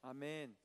아멘.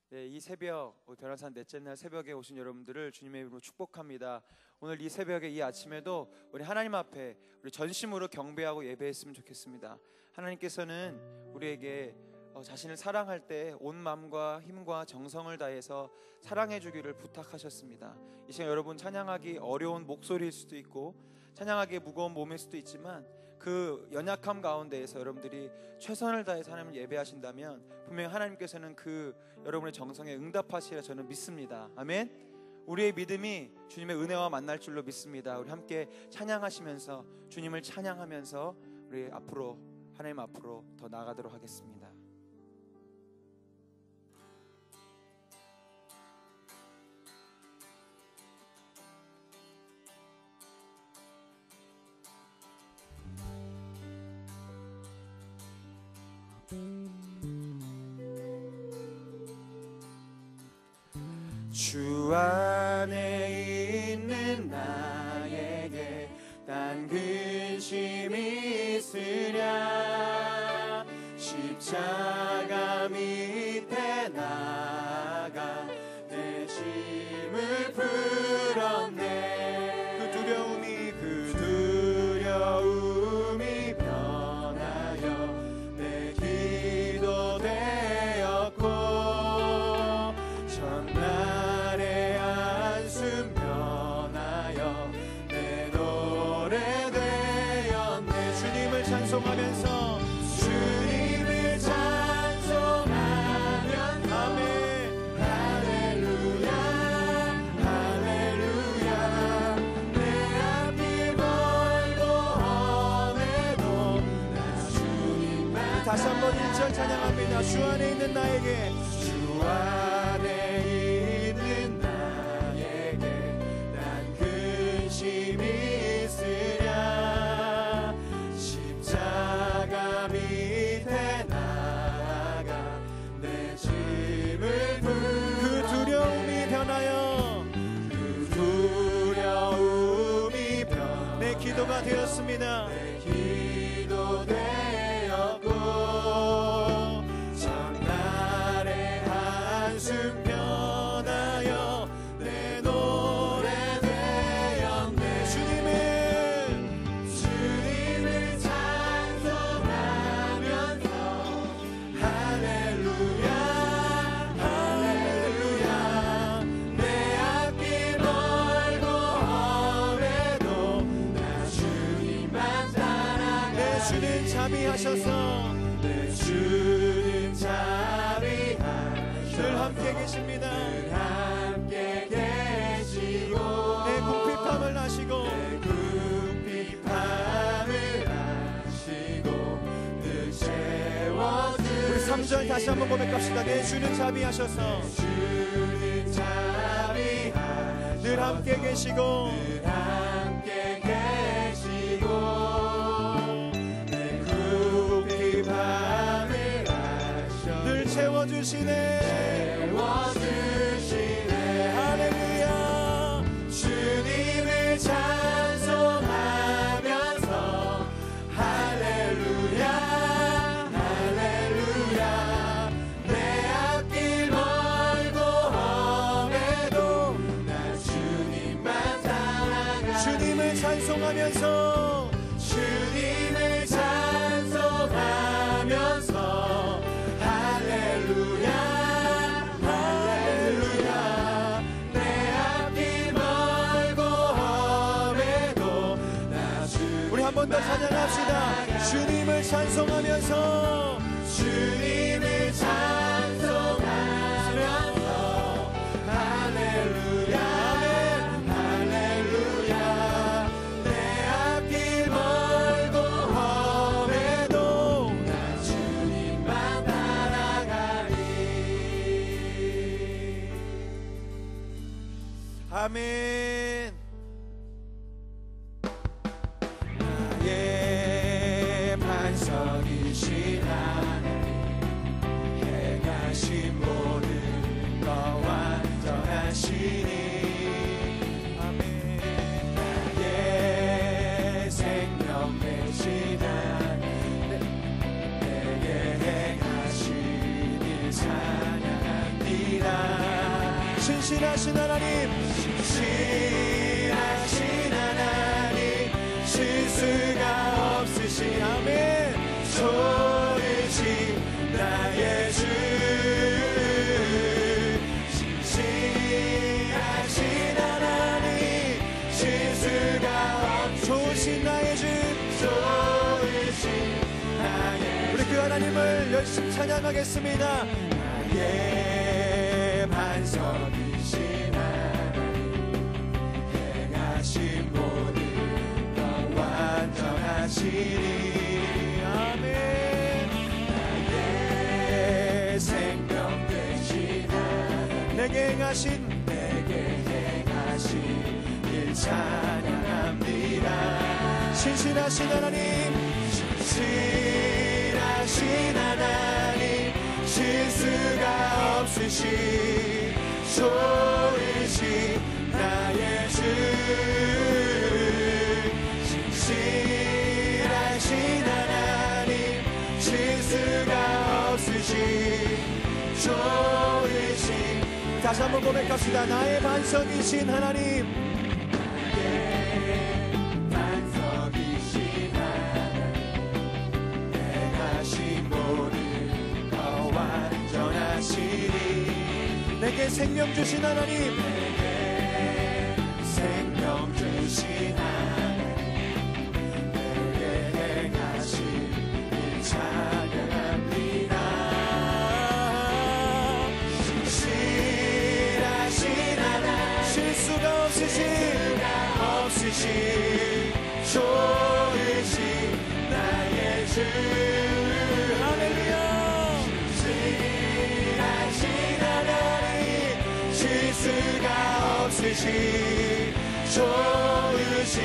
네, 이 새벽 변화산 넷째 날 새벽에 오신 여러분들을 주님의 이름으로 축복합니다. 오늘 이 새벽에 이 아침에도 우리 하나님 앞에 우리 전심으로 경배하고 예배했으면 좋겠습니다. 하나님께서는 우리에게 자신을 사랑할 때 온 마음과 힘과 정성을 다해서 사랑해 주기를 부탁하셨습니다. 이 시간 여러분 찬양하기 어려운 목소리일 수도 있고 찬양하기 무거운 몸일 수도 있지만 그 연약함 가운데에서 여러분들이 최선을 다해서 하나님을 예배하신다면 분명히 하나님께서는 그 여러분의 정성에 응답하시리라 저는 믿습니다. 아멘. 우리의 믿음이 주님의 은혜와 만날 줄로 믿습니다. 우리 함께 찬양하시면서 주님을 찬양하면서 우리 앞으로 하나님 앞으로 더 나아가도록 하겠습니다. 주 안에 있는 나에게 딴 근심이 있으랴. 십자가 밑에 나가 내 짐을 풀었네. 그 두려움이 변하여 내 기도 되었고 전날의 한숨 변하여 내 노래 되었네. 주님을 찬송하면서 주님을 찬송하면 아멘. 할렐루야 할렐루야. 내 앞이 멀고 험해도 나 주님만. 다시 한번 1절 찬양합니다. 주 안에 있는 나에게 주 안에 있는 나에게 난 근심이 있으랴. 십자가 밑에 나가 내 짐을 그 두려움이 변하여 내 기도가 되었습니다. 내 기도 되었고 전날의 한숨 변하여 내 노래 되었네. 주님을 찬송하면서 할렐루야 할렐루야. 내 앞길 멀고 험해도 나 주님만 따라가리. 내 주는 자비하셔서 내 주는 자비하셔서 늘 함께 계십니다. 늘 함께 계시고 내 궁핍함을 아시고 늘 채워주시네. 우리 3절 다시 한번 고백합시다. 내 주는 자비하셔서 늘 함께 계시고 내 궁핍함을 늘 채워주시네. 할렐루야. 주님을 찬송하면서 할렐루야 할렐루야. 내 앞길 멀고 험해도 나 주님만 따라가. 주님을 찬송하면서 주님을 찬송하면서 할렐루야 할렐루야. 내 앞길 멀고 험해도 나 주님만. 우리 한 번 더 찬양합시다. 주님을 찬송하면서 주님을 찬송하면서 할렐루야 할렐루야. 내 앞길 멀고 험해도 나 주님만 따라가리. 아멘. 나의 반석이신 하나님, 행하신 모든 것 완전하시니. 아멘. 나의 생명 되신 하나님, 내게 행하신 일 찬양. 신실하신 하나님, 신실하신 하나님, 실수가 없으신 아멘. 좋으신 나의 주, 신실하신 하나님, 실수가 없으신 나의 주, 좋으신 나의. 우리 그 하나님을 열심히 찬양하겠습니다. 나의 반석이신 하나님, 행하신 모든 것 완전하시니 아멘. 나의 생명 되신 하나님, 내게 행하신 일 찬양합니다. 신실하신 하나님, 신실하신 하나님, 실수가 없으신 좋으신 나의 주, 신실하신 하나님, 실수가 없으신 좋으신. 다시 한번 고백합시다. 나의 반석이신 하나님, 나의 반석이신 하나님, 행하신 모든 것 완전하시니. 내게 생명 주신 하나님, 내게 생명 주신 하나님, 내게 행하신 일 찬양합니다. 신실하신 하나님, 실수가 없으신 좋으신 나의 주, 할렐루야. 신실하신 하나님, 실수가 없으신 좋으신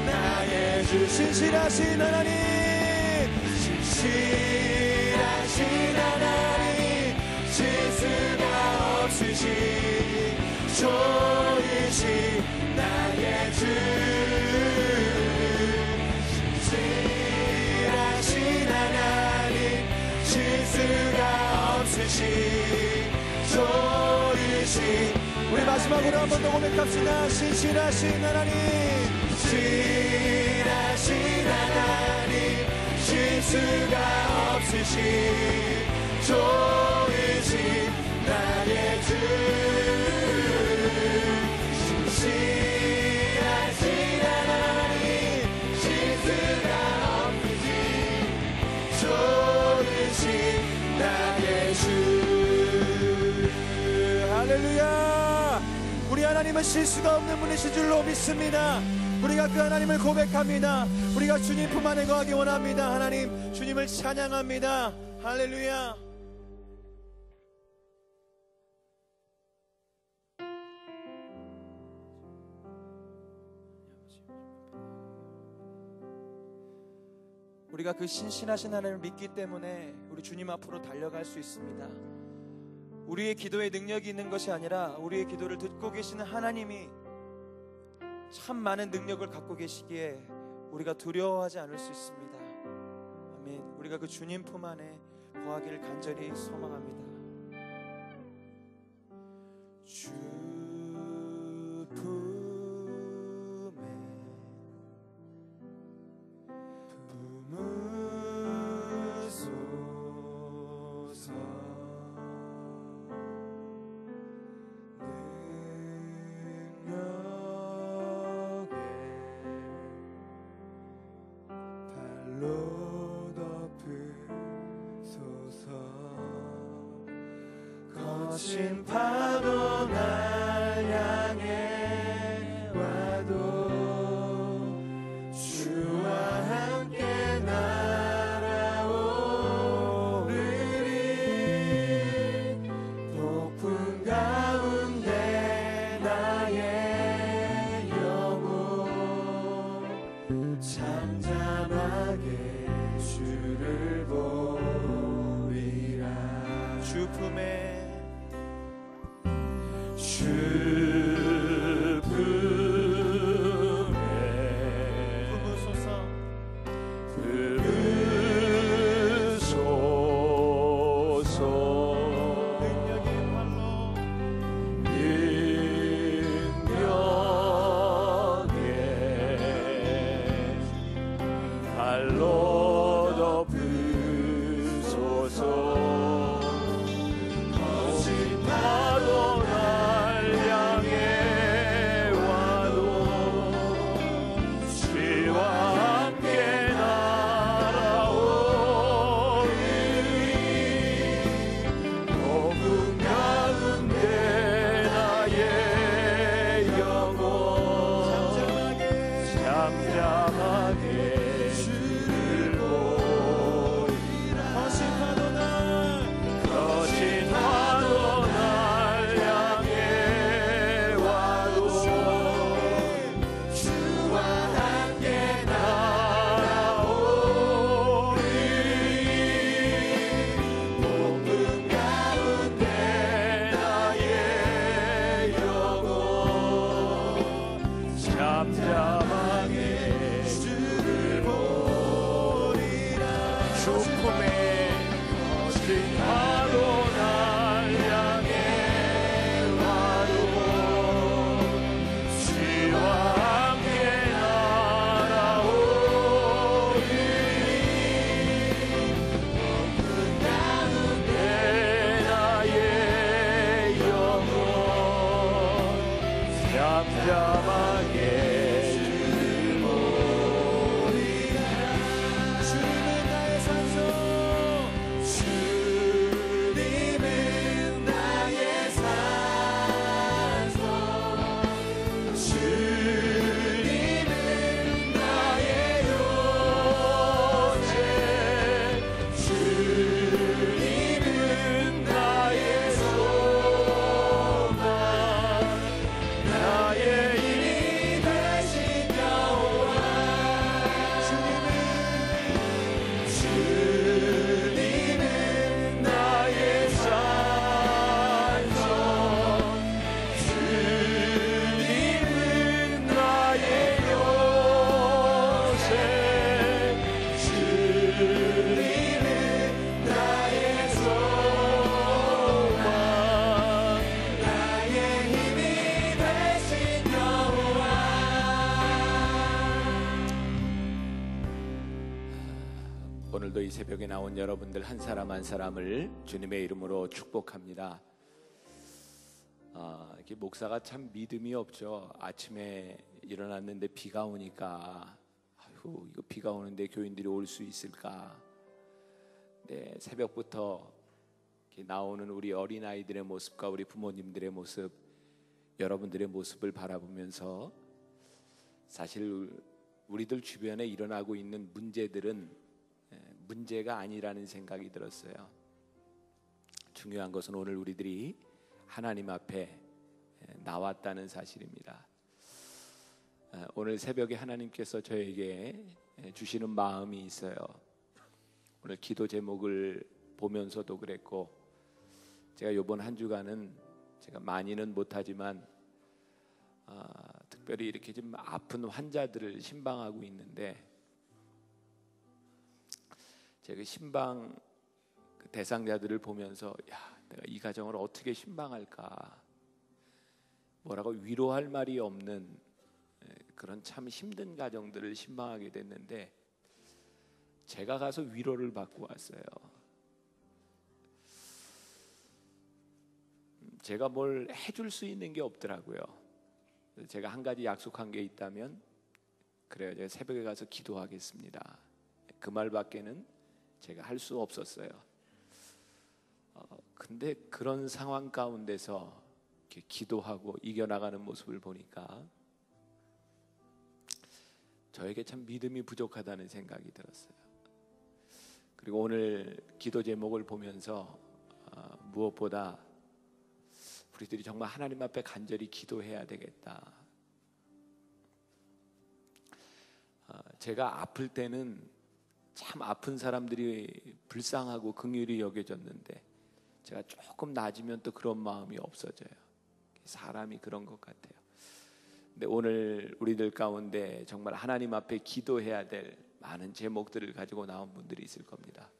나의 주, 신실하신 하나님, 신실하신 하나님, 실수가 없으신 좋으신 나의 주, 신실하신 하나님, 실수가 없으신 좋으신. 우리 마지막으로 한 번 더 고백합시다. 신실하신 하나님, 신실하신 하나님, 실수가 없으신 좋으신 나의 주, 신실하신 하나님, 실수가 없으신 좋으신 나의 주. 할렐루야. 우리 하나님은 실수가 없는 분이신 줄로 믿습니다. 우리가 그 하나님을 고백합니다. 우리가 주님 품 안에 거하기 원합니다. 하나님, 주님을 찬양합니다. 할렐루야. 우리가 그 신실하신 하나님을 믿기 때문에 우리 주님 앞으로 달려갈 수 있습니다. 우리의 기도에 능력이 있는 것이 아니라 우리의 기도를 듣고 계시는 하나님이 참 많은 능력을 갖고 계시기에 우리가 두려워하지 않을 수 있습니다. 아멘. 우리가 그 주님 품 안에 거하기를 간절히 소망합니다. 주 품에 품으소서. 거친 파도 날 향해 와도 주와 함께 날아오르리. 폭풍 가운데 나의 영혼 잠잠하게 주를 보리라. 주 품에 주 품에 품으소서. 품으소서. 능력의 팔로 능력의 오늘도 이 새벽에 나온 여러분들 한 사람 한 사람을 주님의 이름으로 축복합니다. 이렇게 목사가 참 믿음이 없죠. 아침에 일어났는데 비가 오니까 아이고 이거 비가 오는데 교인들이 올 수 있을까? 네, 새벽부터 이렇게 나오는 우리 어린아이들의 모습과 우리 부모님들의 모습, 여러분들의 모습을 바라보면서 사실 우리들 주변에 일어나고 있는 문제들은 문제가 아니라는 생각이 들었어요. 중요한 것은 오늘 우리들이 하나님 앞에 나왔다는 사실입니다. 오늘 새벽에 하나님께서 저에게 주시는 마음이 있어요. 오늘 기도 제목을 보면서도 그랬고, 제가 이번 한 주간은 제가 많이는 못하지만 특별히 이렇게 좀 아픈 환자들을 신방하고 있는데, 제가 신방 대상자들을 보면서 내가 이 가정을 어떻게 신방할까, 뭐라고 위로할 말이 없는 그런 참 힘든 가정들을 신방하게 됐는데, 제가 가서 위로를 받고 왔어요. 제가 뭘 해줄 수 있는 게 없더라고요. 제가 한 가지 약속한 게 있다면, 그래요, 제가 새벽에 가서 기도하겠습니다. 그 말밖에는 제가 할 수 없었어요. 근데 그런 상황 가운데서 이렇게 기도하고 이겨나가는 모습을 보니까 저에게 참 믿음이 부족하다는 생각이 들었어요. 그리고 오늘 기도 제목을 보면서 무엇보다 우리들이 정말 하나님 앞에 간절히 기도해야 되겠다. 제가 아플 때는 참 아픈 사람들이 불쌍하고 긍휼히 여겨졌는데, 제가 조금 나아지면 또 그런 마음이 없어져요. 사람이 그런 것 같아요. 근데 오늘 우리들 가운데 정말 하나님 앞에 기도해야 될 많은 제목들을 가지고 나온 분들이 있을 겁니다.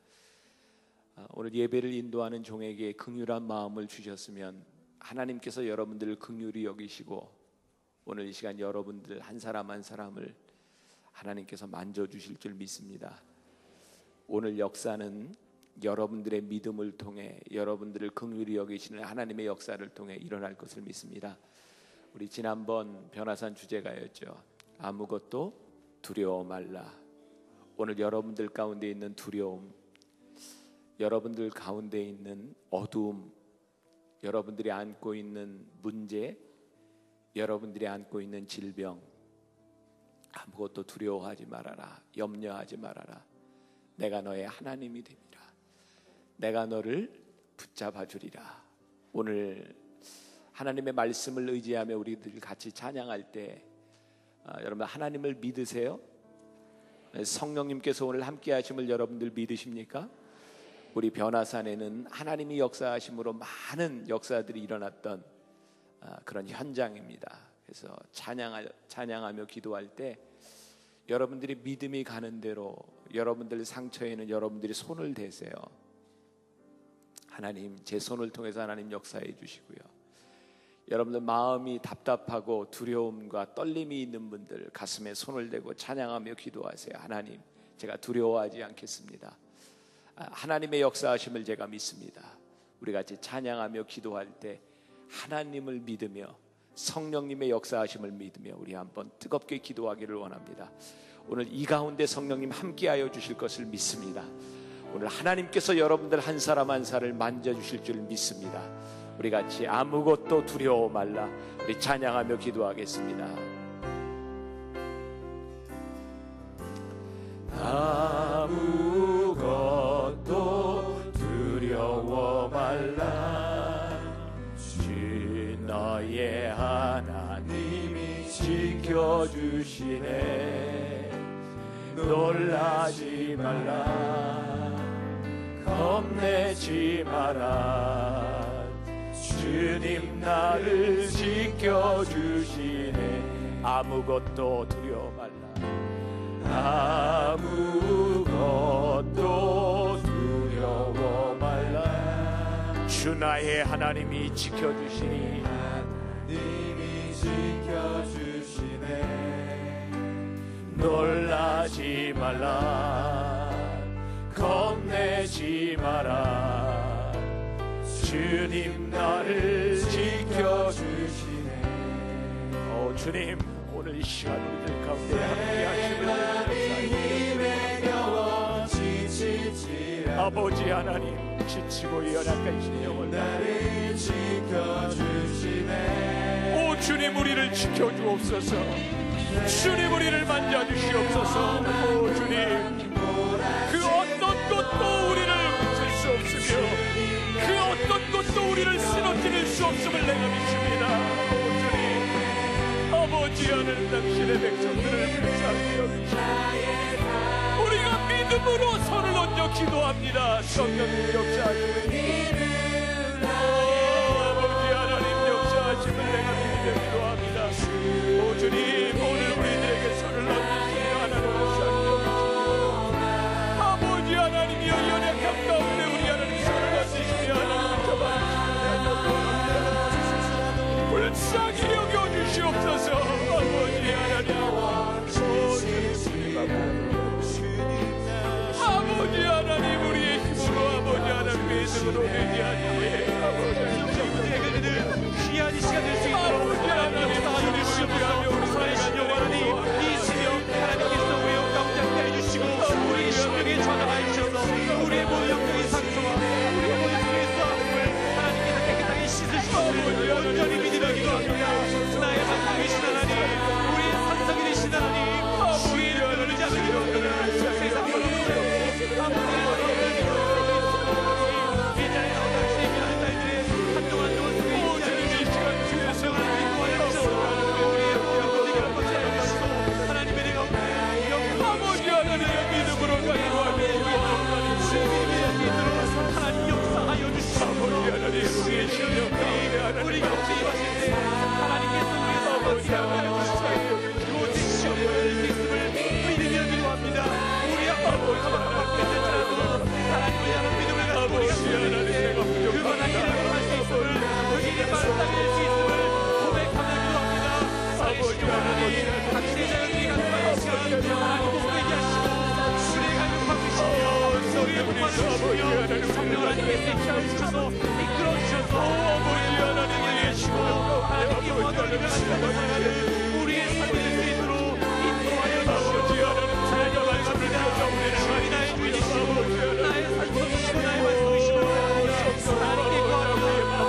오늘 예배를 인도하는 종에게 긍휼한 마음을 주셨으면 하나님께서 여러분들을 긍휼히 여기시고 오늘 이 시간 여러분들 한 사람 한 사람을 하나님께서 만져주실 줄 믿습니다. 오늘 역사는 여러분들의 믿음을 통해, 여러분들을 긍휼히 여기시는 하나님의 역사를 통해 일어날 것을 믿습니다. 우리 지난번 변화산 주제가였죠. 아무것도 두려워 말라. 오늘 여러분들 가운데 있는 두려움, 여러분들 가운데 있는 어두움, 여러분들이 안고 있는 문제, 여러분들이 안고 있는 질병, 아무것도 두려워하지 말아라. 염려하지 말아라. 내가 너의 하나님이 됨이라. 내가 너를 붙잡아 주리라. 오늘 하나님의 말씀을 의지하며 우리들 같이 찬양할 때 여러분 하나님을 믿으세요? 성령님께서 오늘 함께 하심을 여러분들 믿으십니까? 우리 변화산에는 하나님이 역사하심으로 많은 역사들이 일어났던 그런 현장입니다. 그래서 찬양하며 기도할 때 여러분들이 믿음이 가는 대로 여러분들 상처에는 여러분들이 손을 대세요. 하나님 제 손을 통해서 하나님 역사해 주시고요. 여러분들 마음이 답답하고 두려움과 떨림이 있는 분들 가슴에 손을 대고 찬양하며 기도하세요. 하나님, 제가 두려워하지 않겠습니다. 하나님의 역사하심을 제가 믿습니다. 우리 같이 찬양하며 기도할 때 하나님을 믿으며 성령님의 역사하심을 믿으며 우리 한번 뜨겁게 기도하기를 원합니다. 오늘 이 가운데 성령님 함께하여 주실 것을 믿습니다. 오늘 하나님께서 여러분들 한 사람 한 사람을 만져주실 줄 믿습니다. 우리 같이 아무것도 두려워 말라 우리 찬양하며 기도하겠습니다. 아무것도 두려워 말라 주 너의 하나님이 지켜주시네 놀라지 말라 겁내지 마라 주님 나를 지켜주시네 아무것도 두려워 말라 아무것도 두려워 말라 주 나의 하나님이 지켜주시니 하나님이 지켜주시네 놀라지 말라 겁내지 마라 주님 나를 지켜주시네 주님 오늘 이 시간 우리들 가운데 함께 하시는 아버지 하나님 지치고 연약한 영을 나를 지켜주시네 오 주님 우리를 지켜주옵소서 주님 우리를 만져주시옵소서 오 주님 그 어떤 것도 우리를 붙일 수 없으며 그 어떤 것도 우리를 쓰러뜨릴 수 없음을 내가 믿습니다 오 주님 아버지 하늘 당신의 백성들을 불쌍히 여기시고 우리가 믿음으로 손을 얹어 기도합니다 성령님 역사하심을 아버지 하나님 역사하심을 내가 믿으며 기도합니다 오 주님 오늘 우리들에게 손을 얹으시며 하나님 불쌍히 여기시고 아버지 하나님이여 연약함 가운데 우리 하나님 손을 얹으시며 하나님을 잡아주시며 불쌍히 여겨주시옵소서 아버지 하나님 아버지 하나님 우리의 힘으로 아버지 하나님 믿음으로 되지 않게 아버지 하나님 귀한 이 시간 될 수 있도록 아버지 하나님 역사하여 주시옵소서 우리 살아계신 하나님 이 시간 하나님께서 우리 영 가운데 함께 해주시고 우리의 심령에 전화하여 주셔서 우리의 모든 영적인 상처와 우리의 모든 속의 싸움을 하나님께서 깨끗하게 씻으시고 온전히 믿으며 기도합니다 나의 하나님 되신 하나님 우리의 상상이 되신 하나님 주의 이름을 부르지 않는 기도합니다 세상 바라보세요 아버지 이 자리에 나온 당신의 믿는 자들의 한동안 속에 있지 않은 시간 주에서 인도하여 주셔서 우리의 모든 것을 해주시고 하나님의 내 가운데 아버지 하나님의 믿음으로 가기도하며 하나님 역사하여 주시고 아버지 하나님 우리의 실력들이 우리 곁에 임하실 때 하나님께서 우리의 아버지 하나님 모든 시험을 있음을 믿으며 기도합니다 우리 아버지 하나님께서라도 하나님을 향한 믿음을 가지고 우리가 그만한 일을 할 수 있음을 우리에게 말씀하게 될 수 있음을 고백하며 기도합니다 아버지 하나님 당신의 자녀들이 간구하는 시간 하나님 복되게 하시고 우리의 갈급하고 계시며 우리의 목마를 주시며 성령 하나님께서 힘을 주셔서 이끌어 주셔서 아버지 하나님을 계시고 하나님께 원하는 우리의 삶을 수 있도록 인도하여 주시옵소서 하나님의 말씀을 주시니 나의 주인이시고 나의 살구시고 나의 말씀이시고 하나님께 구하며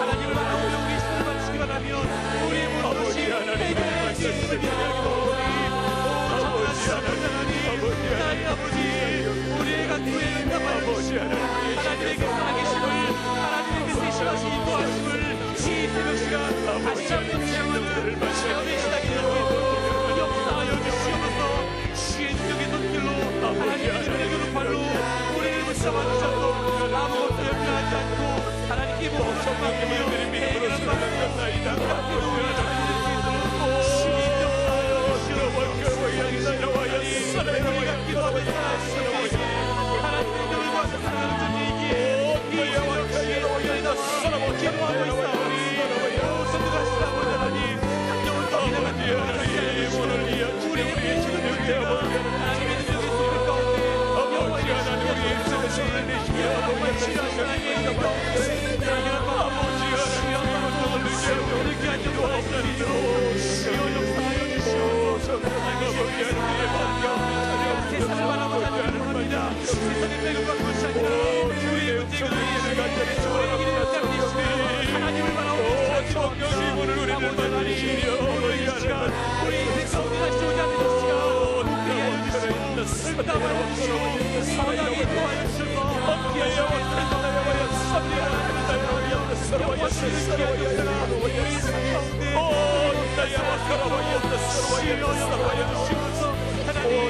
하나님을 바라보며 우리 신을 바치기 바라며 우리의 모든 것이 해결될 수 있음을 기도하고 아버지 하나님 나의 아버지 우리의 간구에 응답하여 하나님에게 살아계심을 하나님에게 세심하신 인도하심을 이 새벽 시간 다시 한번 시험하는 시험의 시작이 되고 있도록 역사하여 주시옵소서 주의 능력의 손길로 하나님의 능력의 발로 우리를 붙잡아 주셔서 아무것도 염려하지 않고 하나님께 모든 것을 맡기며 해결한 말씀나이다 함께 우리를 잡아줄 수 있도록 주님 역사하여 주시옵소서 우리가 기도하며 살아주시옵소서 하나님의 능력을 구하며 살아가는 존재이기에 이 새벽 시에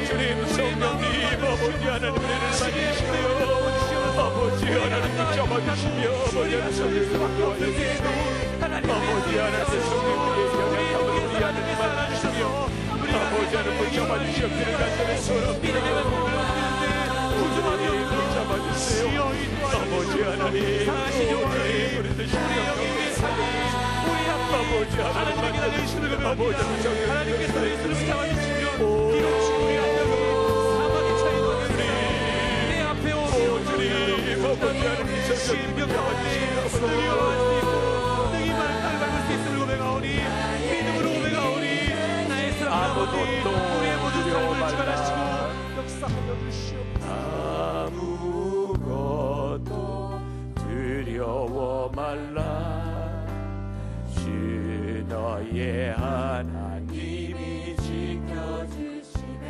주님 성령님 아버지 하나님 은혜를 받으시며 아버지 하나님 붙잡아주시며 아버지 하나님 성령님 아버지 하나님 성령님의 영향함을 우리 하나님 받으시며 아버지 하나님 붙잡아주시며 그를 간절히 소원합니다. 붙잡아주세요. 아버지 하나님 우리들 신령님의 아버지 하나님께 달려주시는 아버지 하나님께서 예수를 잡아주시며 이루시고 우리 안녕히 사막의 차이도 내 앞에 오시오 주님 아버지 하나님께서 심령 잡아주시며 능히 요할 수 있고 능히 땅을 밟을 수 있음을 고백하오니 믿음으로 고백하오니 나의 사랑 아버지 우리의 모든 삶을 주관하시고 역사하여 주시옵소서. 아무것도 두려워 말라 주 너의 하나님이 지켜주시네.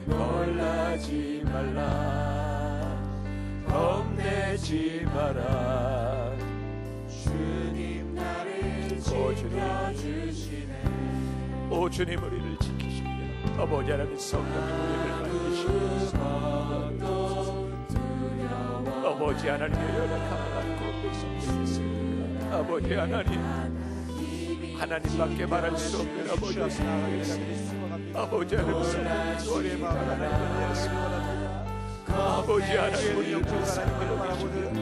놀라지 말라 겁내지 마라 주님 나를 지켜주시네. 오 주님 우리를 지키시며 아버지 하나님 성령님 우리를 만드시옵소서. 아버지 하나님의 연약함을 안고 백성들이었습니다. 아버지 하나님밖에 말할 수 없는 아버지 아버지 하나님 우리의 마음을 아버지 하나님 우리를 불쌍히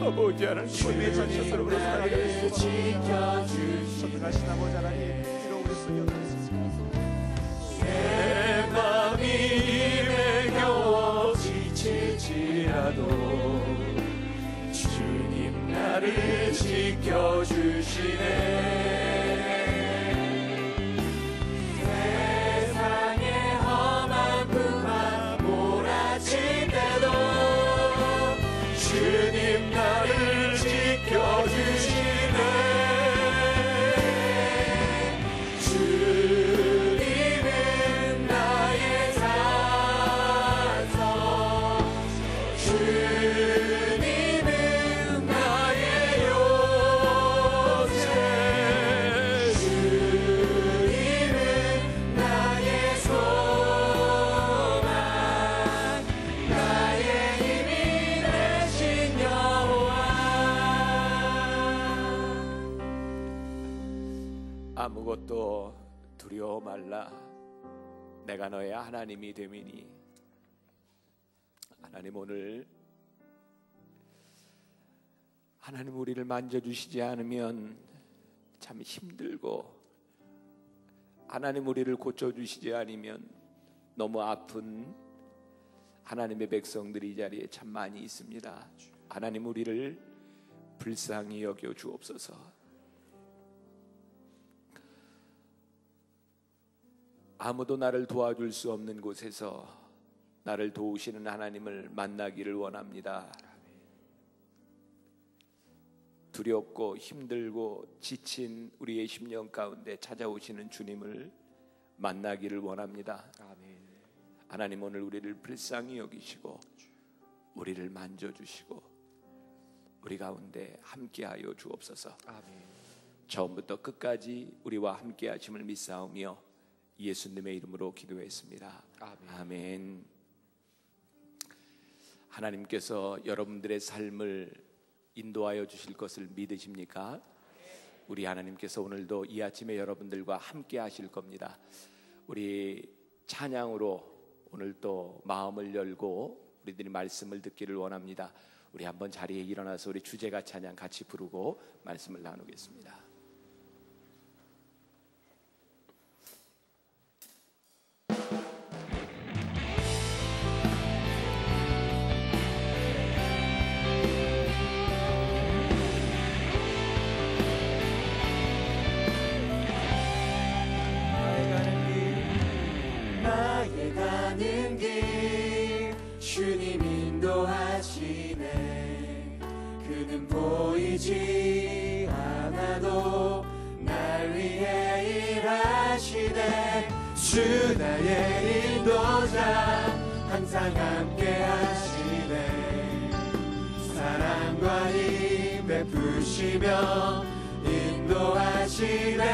아버지 하나님 우리를 전체적으로 지켜주시는 아버지 하나님 내 마음이 매겨 지칠지라도 주님 나를 지켜주시네. 세상의 험한 풍파 몰아칠 때도 주님 나를 지켜주시네. 주님은 나의 산성 주님은 나의 요새 주님은 나의 소망 나의 힘이 되신 여호와. 아무것도 두려워 말라 내가 너의 하나님이 됨이니. 하나님 오늘 하나님 우리를 만져주시지 않으면 참 힘들고 하나님 우리를 고쳐주시지 않으면 너무 아픈 하나님의 백성들이 이 자리에 참 많이 있습니다. 하나님 우리를 불쌍히 여겨 주옵소서. 아무도 나를 도와줄 수 없는 곳에서 나를 도우시는 하나님을 만나기를 원합니다. 두렵고 힘들고 지친 우리의 심령 가운데 찾아오시는 주님을 만나기를 원합니다. 하나님 오늘 우리를 불쌍히 여기시고 우리를 만져주시고 우리 가운데 함께하여 주옵소서. 처음부터 끝까지 우리와 함께하심을 믿사오며 예수님의 이름으로 기도했습니다. 아멘. 하나님께서 여러분들의 삶을 인도하여 주실 것을 믿으십니까? 우리 하나님께서 오늘도 이 아침에 여러분들과 함께 하실 겁니다. 우리 찬양으로 오늘 또 마음을 열고 우리들이 말씀을 듣기를 원합니다. 우리 한번 자리에 일어나서 우리 주제가 찬양 같이 부르고 말씀을 나누겠습니다. 보이지 않아도 날 위해 일하시네. 주 나의 인도자 항상 함께 하시네. 사랑과 힘 베푸시며 인도하시네.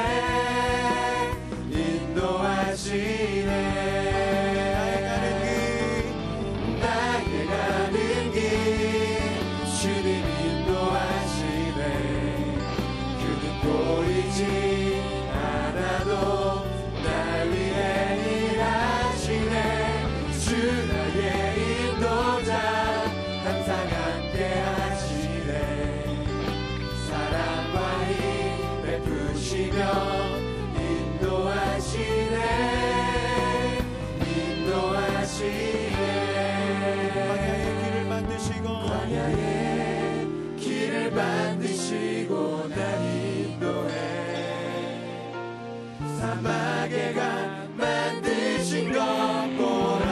인도하시네. 나의 가는 길 주님 인도하시네. 그는 보이지 않아도 날 위해 일하시네. 주 나의 인도자 항상 함께 하시네. 사랑과 힘 베푸시며 인도하시네. 인도하시네. 광야의 길을 만드시고 광야의 길을 만드시고 날 인도해. 사막의 강 만드신 것 보라.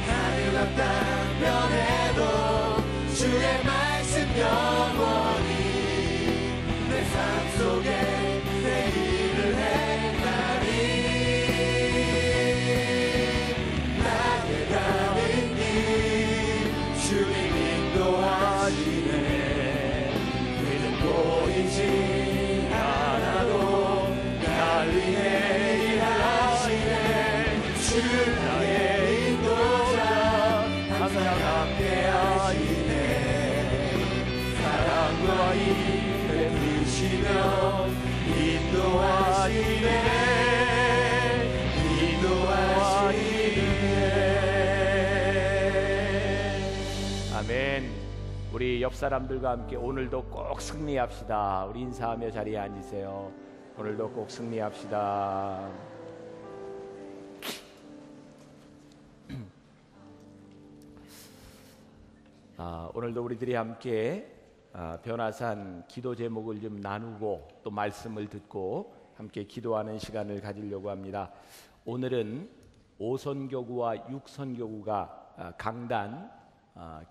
하늘 앞 땅 변해도 주의 말씀 영원히 내 삶 속에 내 일을 행하리. 나의 가는 길 주님 인도하시네. 그는 보이지 않아도 날 위해 일하시네. 주 나의 인도자 항상 함께 하시네. 사랑과 힘 베푸시며 인도하시네. 인도하시네. 아멘. 우리 옆 사람들과 함께 오늘도 꼭 승리합시다. 우리 인사하며 자리에 앉으세요. 오늘도 꼭 승리합시다. 오늘도 우리들이 함께 변화산 기도 제목을 좀 나누고 또 말씀을 듣고 함께 기도하는 시간을 가지려고 합니다. 오늘은 5선교구와 6선교구가 강단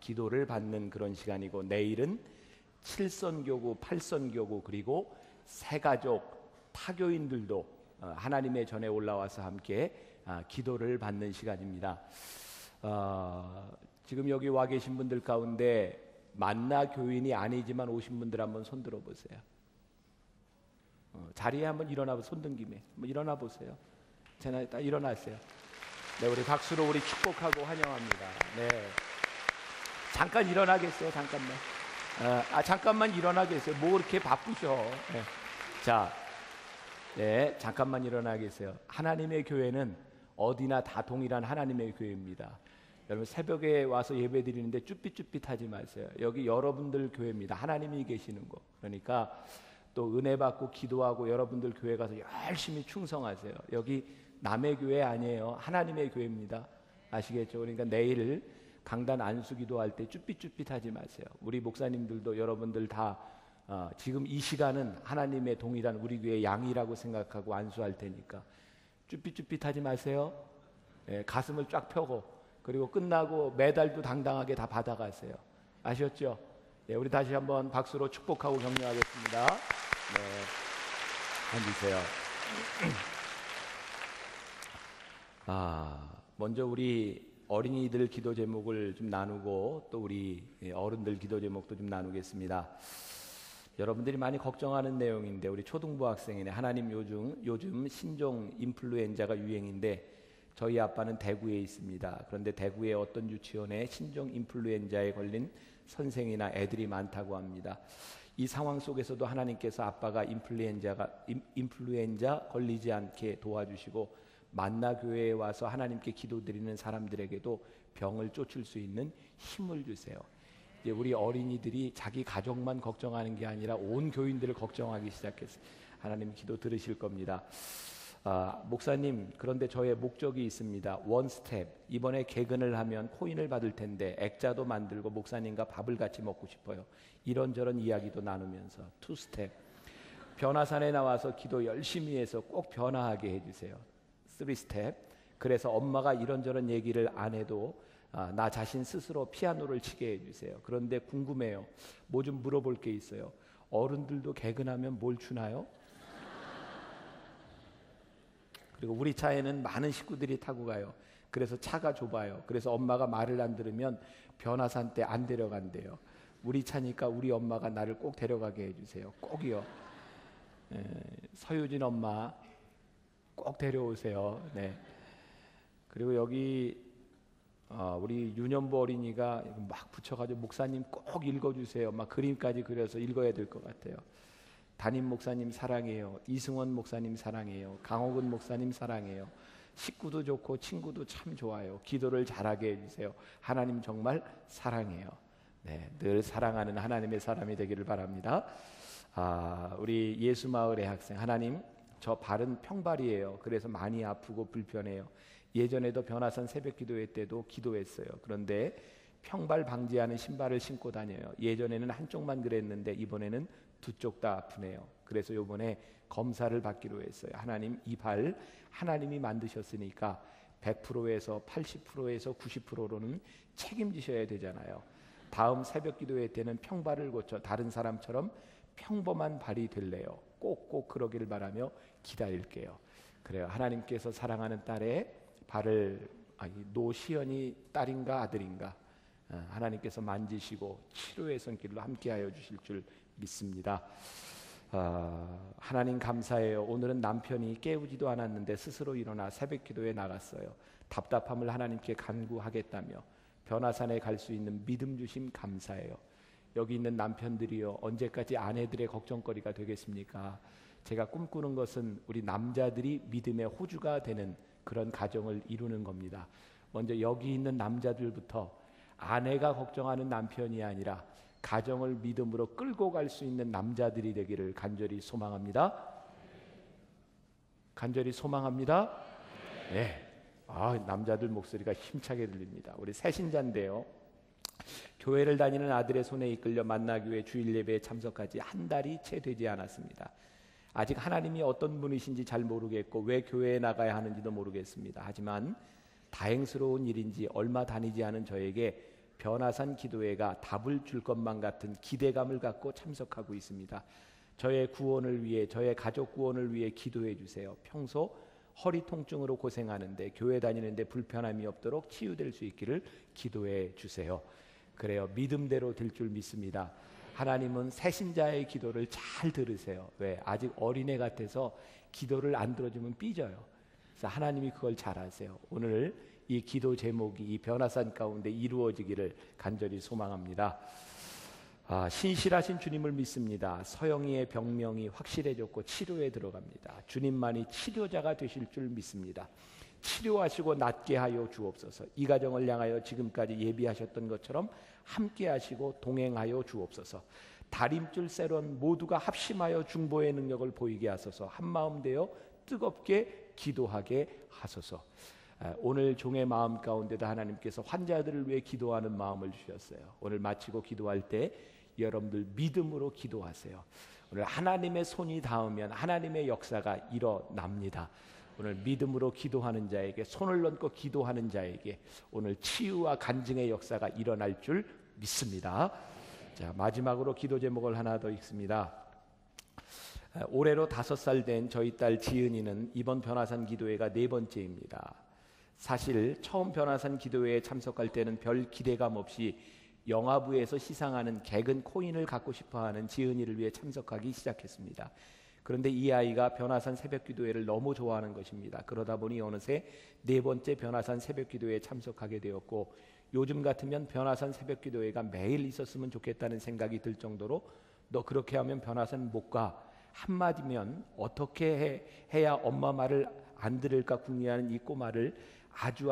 기도를 받는 그런 시간이고, 내일은 7선교구, 8선교구 그리고 새가족 타교인들도 하나님의 전에 올라와서 함께 기도를 받는 시간입니다. 지금 여기 와 계신 분들 가운데 만나 교인이 아니지만 오신 분들 한번 손 들어보세요. 자리에 한번 일어나, 손든 김에 한번 일어나 보세요. 딱 일어나세요. 네, 우리 박수로 우리 축복하고 환영합니다. 네, 잠깐 일어나겠어요. 잠깐만. 잠깐만 일어나겠어요. 뭐 그렇게 바쁘셔. 네. 자, 네, 잠깐만 일어나겠어요. 하나님의 교회는 어디나 다 동일한 하나님의 교회입니다. 여러분 새벽에 와서 예배 드리는데 쭈삣쭈삣하지 마세요. 여기 여러분들 교회입니다. 하나님이 계시는 곳. 그러니까 또 은혜 받고 기도하고 여러분들 교회 가서 열심히 충성하세요. 여기 남의 교회 아니에요. 하나님의 교회입니다. 아시겠죠? 그러니까 내일 강단 안수기도 할 때 쭈삣쭈삣하지 마세요. 우리 목사님들도 여러분들 다 지금 이 시간은 하나님의 동일한 우리 교회 양이라고 생각하고 안수할 테니까 쭈삣쭈삣하지 마세요. 네, 가슴을 쫙 펴고 그리고 끝나고 메달도 당당하게 다 받아가세요. 아셨죠? 네, 우리 다시 한번 박수로 축복하고 격려하겠습니다. 네, 앉으세요. 먼저 우리 어린이들 기도 제목을 좀 나누고 또 우리 어른들 기도 제목도 좀 나누겠습니다. 여러분들이 많이 걱정하는 내용인데, 우리 초등부 학생이네. 하나님 요즘 신종 인플루엔자가 유행인데 저희 아빠는 대구에 있습니다. 그런데 대구의 어떤 유치원에 신종 인플루엔자에 걸린 선생이나 애들이 많다고 합니다. 이 상황 속에서도 하나님께서 아빠가 인플루엔자 걸리지 않게 도와주시고 만나교회에 와서 하나님께 기도드리는 사람들에게도 병을 쫓을 수 있는 힘을 주세요. 이제 우리 어린이들이 자기 가족만 걱정하는 게 아니라 온 교인들을 걱정하기 시작했어요. 하나님 기도 들으실 겁니다. 목사님, 그런데 저의 목적이 있습니다. 원스텝, 이번에 개근을 하면 코인을 받을 텐데 액자도 만들고 목사님과 밥을 같이 먹고 싶어요. 이런저런 이야기도 나누면서 투스텝, 변화산에 나와서 기도 열심히 해서 꼭 변화하게 해주세요. 3스텝, 그래서 엄마가 이런저런 얘기를 안 해도 나 자신 스스로 피아노를 치게 해주세요. 그런데 궁금해요. 뭐 좀 물어볼 게 있어요. 어른들도 개근하면 뭘 주나요? 그리고 우리 차에는 많은 식구들이 타고 가요. 그래서 차가 좁아요. 그래서 엄마가 말을 안 들으면 변화산 때 안 데려간대요. 우리 차니까 우리 엄마가 나를 꼭 데려가게 해주세요. 꼭이요. 서유진 엄마 꼭 데려오세요. 네. 그리고 여기 우리 윤현보 어린이가 막 붙여가지고 목사님 꼭 읽어주세요. 막 그림까지 그려서 읽어야 될 것 같아요. 담임 목사님 사랑해요. 이승원 목사님 사랑해요. 강호근 목사님 사랑해요. 식구도 좋고 친구도 참 좋아요. 기도를 잘하게 해주세요. 하나님 정말 사랑해요. 네, 늘 사랑하는 하나님의 사람이 되기를 바랍니다. 우리 예수마을의 학생, 하나님 저 발은 평발이에요. 그래서 많이 아프고 불편해요. 예전에도 변화산 새벽기도회 때도 기도했어요. 그런데 평발 방지하는 신발을 신고 다녀요. 예전에는 한쪽만 그랬는데 이번에는 두 쪽 다 아프네요. 그래서 이번에 검사를 받기로 했어요. 하나님, 이 발 하나님이 만드셨으니까 100%에서 80%에서 90%로는 책임지셔야 되잖아요. 다음 새벽기도회 때는 평발을 고쳐 다른 사람처럼 평범한 발이 될래요. 꼭꼭 그러기를 바라며 기다릴게요. 그래요. 하나님께서 사랑하는 딸의 발을 노시연이 딸인가 아들인가 하나님께서 만지시고 치료의 손길로 함께하여 주실 줄 믿습니다. 하나님 감사해요. 오늘은 남편이 깨우지도 않았는데 스스로 일어나 새벽기도에 나갔어요. 답답함을 하나님께 간구하겠다며 변화산에 갈 수 있는 믿음 주심 감사해요. 여기 있는 남편들이요, 언제까지 아내들의 걱정거리가 되겠습니까? 제가 꿈꾸는 것은 우리 남자들이 믿음의 호주가 되는 그런 가정을 이루는 겁니다. 먼저 여기 있는 남자들부터 아내가 걱정하는 남편이 아니라 가정을 믿음으로 끌고 갈 수 있는 남자들이 되기를 간절히 소망합니다. 간절히 소망합니다. 네. 남자들 목소리가 힘차게 들립니다. 우리 새신자인데요. 교회를 다니는 아들의 손에 이끌려 만나교회 주일 예배에 참석하지 한 달이 채 되지 않았습니다. 아직 하나님이 어떤 분이신지 잘 모르겠고 왜 교회에 나가야 하는지도 모르겠습니다. 하지만 다행스러운 일인지 얼마 다니지 않은 저에게 변화산 기도회가 답을 줄 것만 같은 기대감을 갖고 참석하고 있습니다. 저의 구원을 위해, 저의 가족 구원을 위해 기도해 주세요. 평소 허리 통증으로 고생하는데 교회 다니는데 불편함이 없도록 치유될 수 있기를 기도해 주세요. 그래요. 믿음대로 될 줄 믿습니다. 하나님은 새신자의 기도를 잘 들으세요. 왜? 아직 어린애 같아서 기도를 안 들어주면 삐져요. 그래서 하나님이 그걸 잘 아세요. 오늘 이 기도 제목이 이 변화산 가운데 이루어지기를 간절히 소망합니다. 신실하신 주님을 믿습니다. 서영이의 병명이 확실해졌고 치료에 들어갑니다. 주님만이 치료자가 되실 줄 믿습니다. 치료하시고 낫게 하여 주옵소서. 이 가정을 향하여 지금까지 예비하셨던 것처럼 함께 하시고 동행하여 주옵소서. 다림줄 세론 모두가 합심하여 중보의 능력을 보이게 하소서. 한마음 되어 뜨겁게 기도하게 하소서. 오늘 종의 마음 가운데도 하나님께서 환자들을 위해 기도하는 마음을 주셨어요. 오늘 마치고 기도할 때 여러분들 믿음으로 기도하세요. 오늘 하나님의 손이 닿으면 하나님의 역사가 일어납니다. 오늘 믿음으로 기도하는 자에게, 손을 얹고 기도하는 자에게 오늘 치유와 간증의 역사가 일어날 줄 믿습니다. 자, 마지막으로 기도 제목을 하나 더 읽습니다. 올해로 5살 된 저희 딸 지은이는 이번 변화산 기도회가 4번째입니다. 사실 처음 변화산 기도회에 참석할 때는 별 기대감 없이 영화부에서 시상하는 개근 코인을 갖고 싶어하는 지은이를 위해 참석하기 시작했습니다. 그런데 이 아이가 변화산 새벽기도회를 너무 좋아하는 것입니다. 그러다 보니 어느새 4번째 변화산 새벽기도회에 참석하게 되었고, 요즘 같으면 변화산 새벽기도회가 매일 있었으면 좋겠다는 생각이 들 정도로 너 그렇게 하면 변화산 못 가, 한마디면 어떻게 해야 엄마 말을 안 들을까 궁리하는 이 꼬마를 아주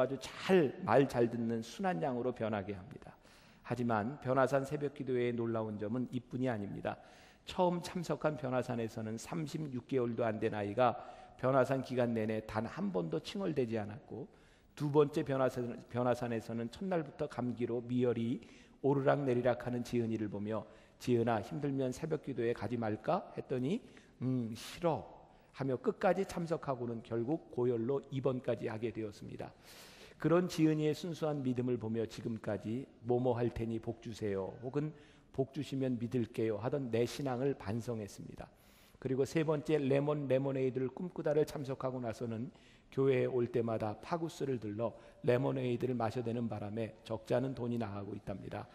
말 잘 듣는 순한 양으로 변하게 합니다. 하지만 변화산 새벽기도회의 놀라운 점은 이뿐이 아닙니다. 처음 참석한 변화산에서는 36개월도 안 된 아이가 변화산 기간 내내 단 한 번도 칭얼대지 않았고, 2번째 변화산에서는 첫날부터 감기로 미열이 오르락내리락하는 지은이를 보며 지은아 힘들면 새벽기도회 가지 말까 했더니 싫어 하며 끝까지 참석하고는 결국 고열로 입원까지 하게 되었습니다. 그런 지은이의 순수한 믿음을 보며 지금까지 뭐뭐 할 테니 복 주세요, 혹은 복 주시면 믿을게요 하던 내 신앙을 반성했습니다. 그리고 세 번째, 레모네이드를 꿈꾸다를 참석하고 나서는 교회에 올 때마다 파구스를 들러 레모네이드를 마셔대는 바람에 적지 않은 돈이 나가고 있답니다.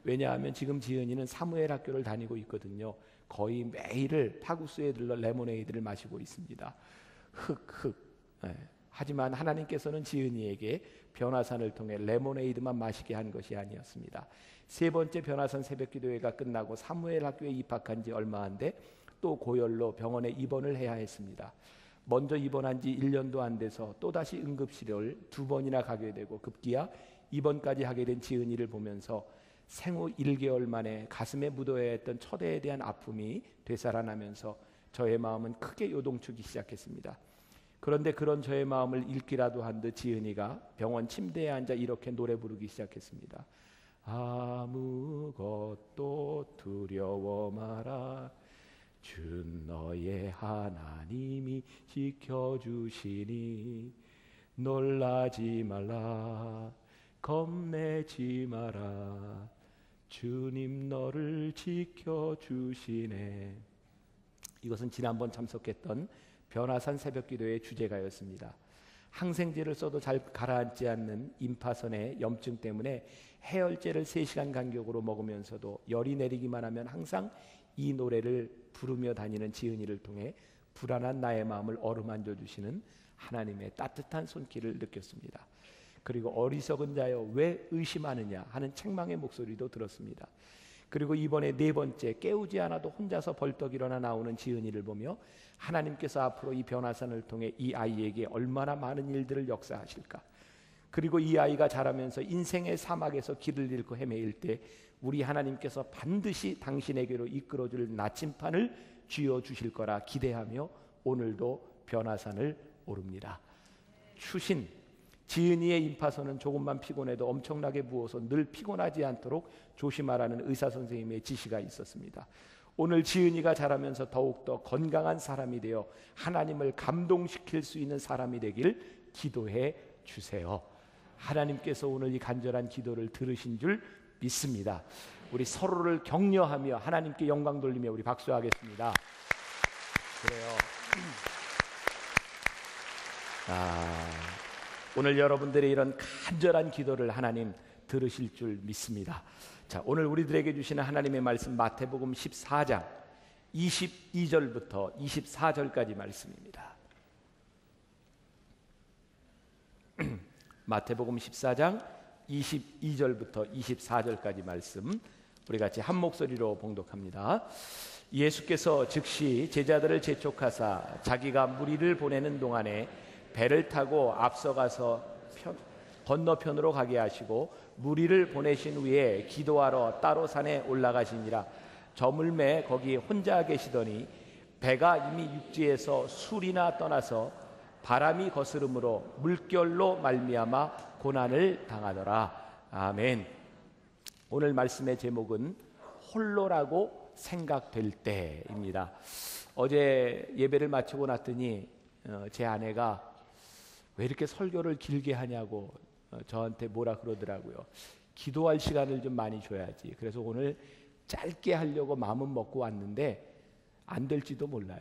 왜냐하면 지금 지은이는 사무엘 학교를 다니고 있거든요. 거의 매일을 파구스에 들러 레모네이드를 마시고 있습니다. 하지만 하나님께서는 지은이에게 변화산을 통해 레모네이드만 마시게 한 것이 아니었습니다. 세 번째 변화산 새벽기도회가 끝나고 사무엘 학교에 입학한 지 얼마 안 돼 또 고열로 병원에 입원을 해야 했습니다. 먼저 입원한 지 1년도 안 돼서 또다시 응급실을 2번이나 가게 되고 급기야 입원까지 하게 된 지은이를 보면서 생후 1개월 만에 가슴에 묻어야 했던 첫애에 대한 아픔이 되살아나면서 저의 마음은 크게 요동치기 시작했습니다. 그런데 그런 저의 마음을 읽기라도 한 듯 지은이가 병원 침대에 앉아 이렇게 노래 부르기 시작했습니다. 아무것도 두려워 마라, 주 너의 하나님이 지켜주시니 놀라지 말라, 겁내지 마라, 주님 너를 지켜주시네. 이것은 지난번 참석했던 변화산 새벽기도의 주제가였습니다. 항생제를 써도 잘 가라앉지 않는 임파선의 염증 때문에 해열제를 3시간 간격으로 먹으면서도 열이 내리기만 하면 항상 이 노래를 부르며 다니는 지은이를 통해 불안한 나의 마음을 어루만져 주시는 하나님의 따뜻한 손길을 느꼈습니다. 그리고 어리석은 자여 왜 의심하느냐 하는 책망의 목소리도 들었습니다. 그리고 이번에 4번째, 깨우지 않아도 혼자서 벌떡 일어나 나오는 지은이를 보며 하나님께서 앞으로 이 변화산을 통해 이 아이에게 얼마나 많은 일들을 역사하실까. 그리고 이 아이가 자라면서 인생의 사막에서 길을 잃고 헤매일 때 우리 하나님께서 반드시 당신에게로 이끌어줄 나침판을 쥐어주실 거라 기대하며 오늘도 변화산을 오릅니다. 추신 지은이의 임파선은 조금만 피곤해도 엄청나게 부어서 늘 피곤하지 않도록 조심하라는 의사선생님의 지시가 있었습니다. 오늘 지은이가 자라면서 더욱더 건강한 사람이 되어 하나님을 감동시킬 수 있는 사람이 되길 기도해 주세요. 하나님께서 오늘 이 간절한 기도를 들으신 줄 믿습니다. 우리 서로를 격려하며 하나님께 영광 돌리며 우리 박수하겠습니다. 그래요. 오늘 여러분들의 이런 간절한 기도를 하나님 들으실 줄 믿습니다. 자, 오늘 우리들에게 주시는 하나님의 말씀 마태복음 14장 22절부터 24절까지 말씀입니다. 마태복음 14장 22절부터 24절까지 말씀 우리 같이 한 목소리로 봉독합니다. 예수께서 즉시 제자들을 재촉하사 자기가 무리를 보내는 동안에 배를 타고 앞서가서 건너편으로 가게 하시고 무리를 보내신 후에 기도하러 따로 산에 올라가시니라. 저물매 거기 혼자 계시더니 배가 이미 육지에서 술이나 떠나서 바람이 거스름으로 물결로 말미암아 고난을 당하더라. 아멘. 오늘 말씀의 제목은 홀로라고 생각될 때입니다. 어제 예배를 마치고 났더니 제 아내가 왜 이렇게 설교를 길게 하냐고 저한테 뭐라 그러더라고요. 기도할 시간을 좀 많이 줘야지. 그래서 오늘 짧게 하려고 마음은 먹고 왔는데 안 될지도 몰라요.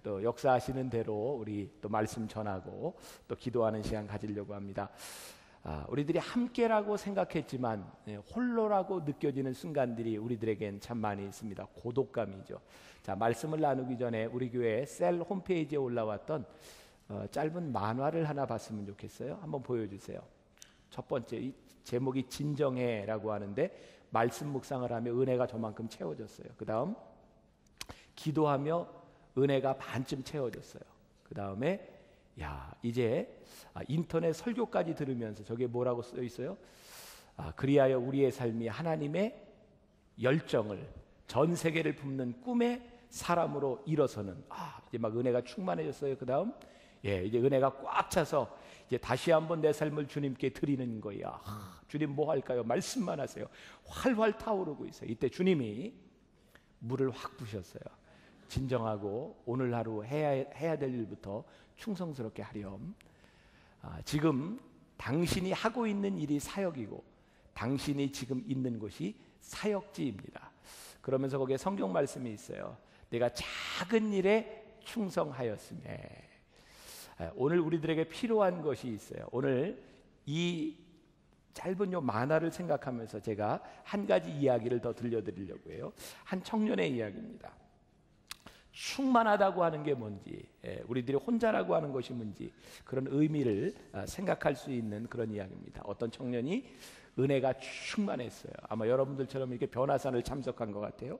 또 역사하시는 대로 우리 또 말씀 전하고 또 기도하는 시간 가지려고 합니다. 우리들이 함께라고 생각했지만 홀로라고 느껴지는 순간들이 우리들에겐 참 많이 있습니다. 고독감이죠. 자, 말씀을 나누기 전에 우리 교회 셀 홈페이지에 올라왔던 짧은 만화를 하나 봤으면 좋겠어요. 한번 보여주세요. 첫 번째, 이 제목이 진정해라고 하는데 말씀 묵상을 하며 은혜가 저만큼 채워졌어요. 그 다음 기도하며 은혜가 반쯤 채워졌어요. 그 다음에 이제 인터넷 설교까지 들으면서 저게 뭐라고 써 있어요? 그리하여 우리의 삶이 하나님의 열정을 전 세계를 품는 꿈의 사람으로 일어서는 이제 막 은혜가 충만해졌어요. 그 다음 이제 은혜가 꽉 차서 이제 다시 한번 내 삶을 주님께 드리는 거야. 주님 뭐 할까요? 말씀만 하세요. 활활 타오르고 있어요. 이때 주님이 물을 확 부셨어요. 진정하고 오늘 하루 해야 될 일부터 충성스럽게 하렴. 지금 당신이 하고 있는 일이 사역이고 당신이 지금 있는 곳이 사역지입니다. 그러면서 거기에 성경 말씀이 있어요. 내가 작은 일에 충성하였음에. 오늘 우리들에게 필요한 것이 있어요. 오늘 이 짧은 요 만화를 생각하면서 제가 한 가지 이야기를 더 들려드리려고 해요. 한 청년의 이야기입니다. 충만하다고 하는 게 뭔지, 우리들이 혼자라고 하는 것이 뭔지 그런 의미를 생각할 수 있는 그런 이야기입니다. 어떤 청년이 은혜가 충만했어요. 아마 여러분들처럼 이렇게 변화산을 참석한 것 같아요.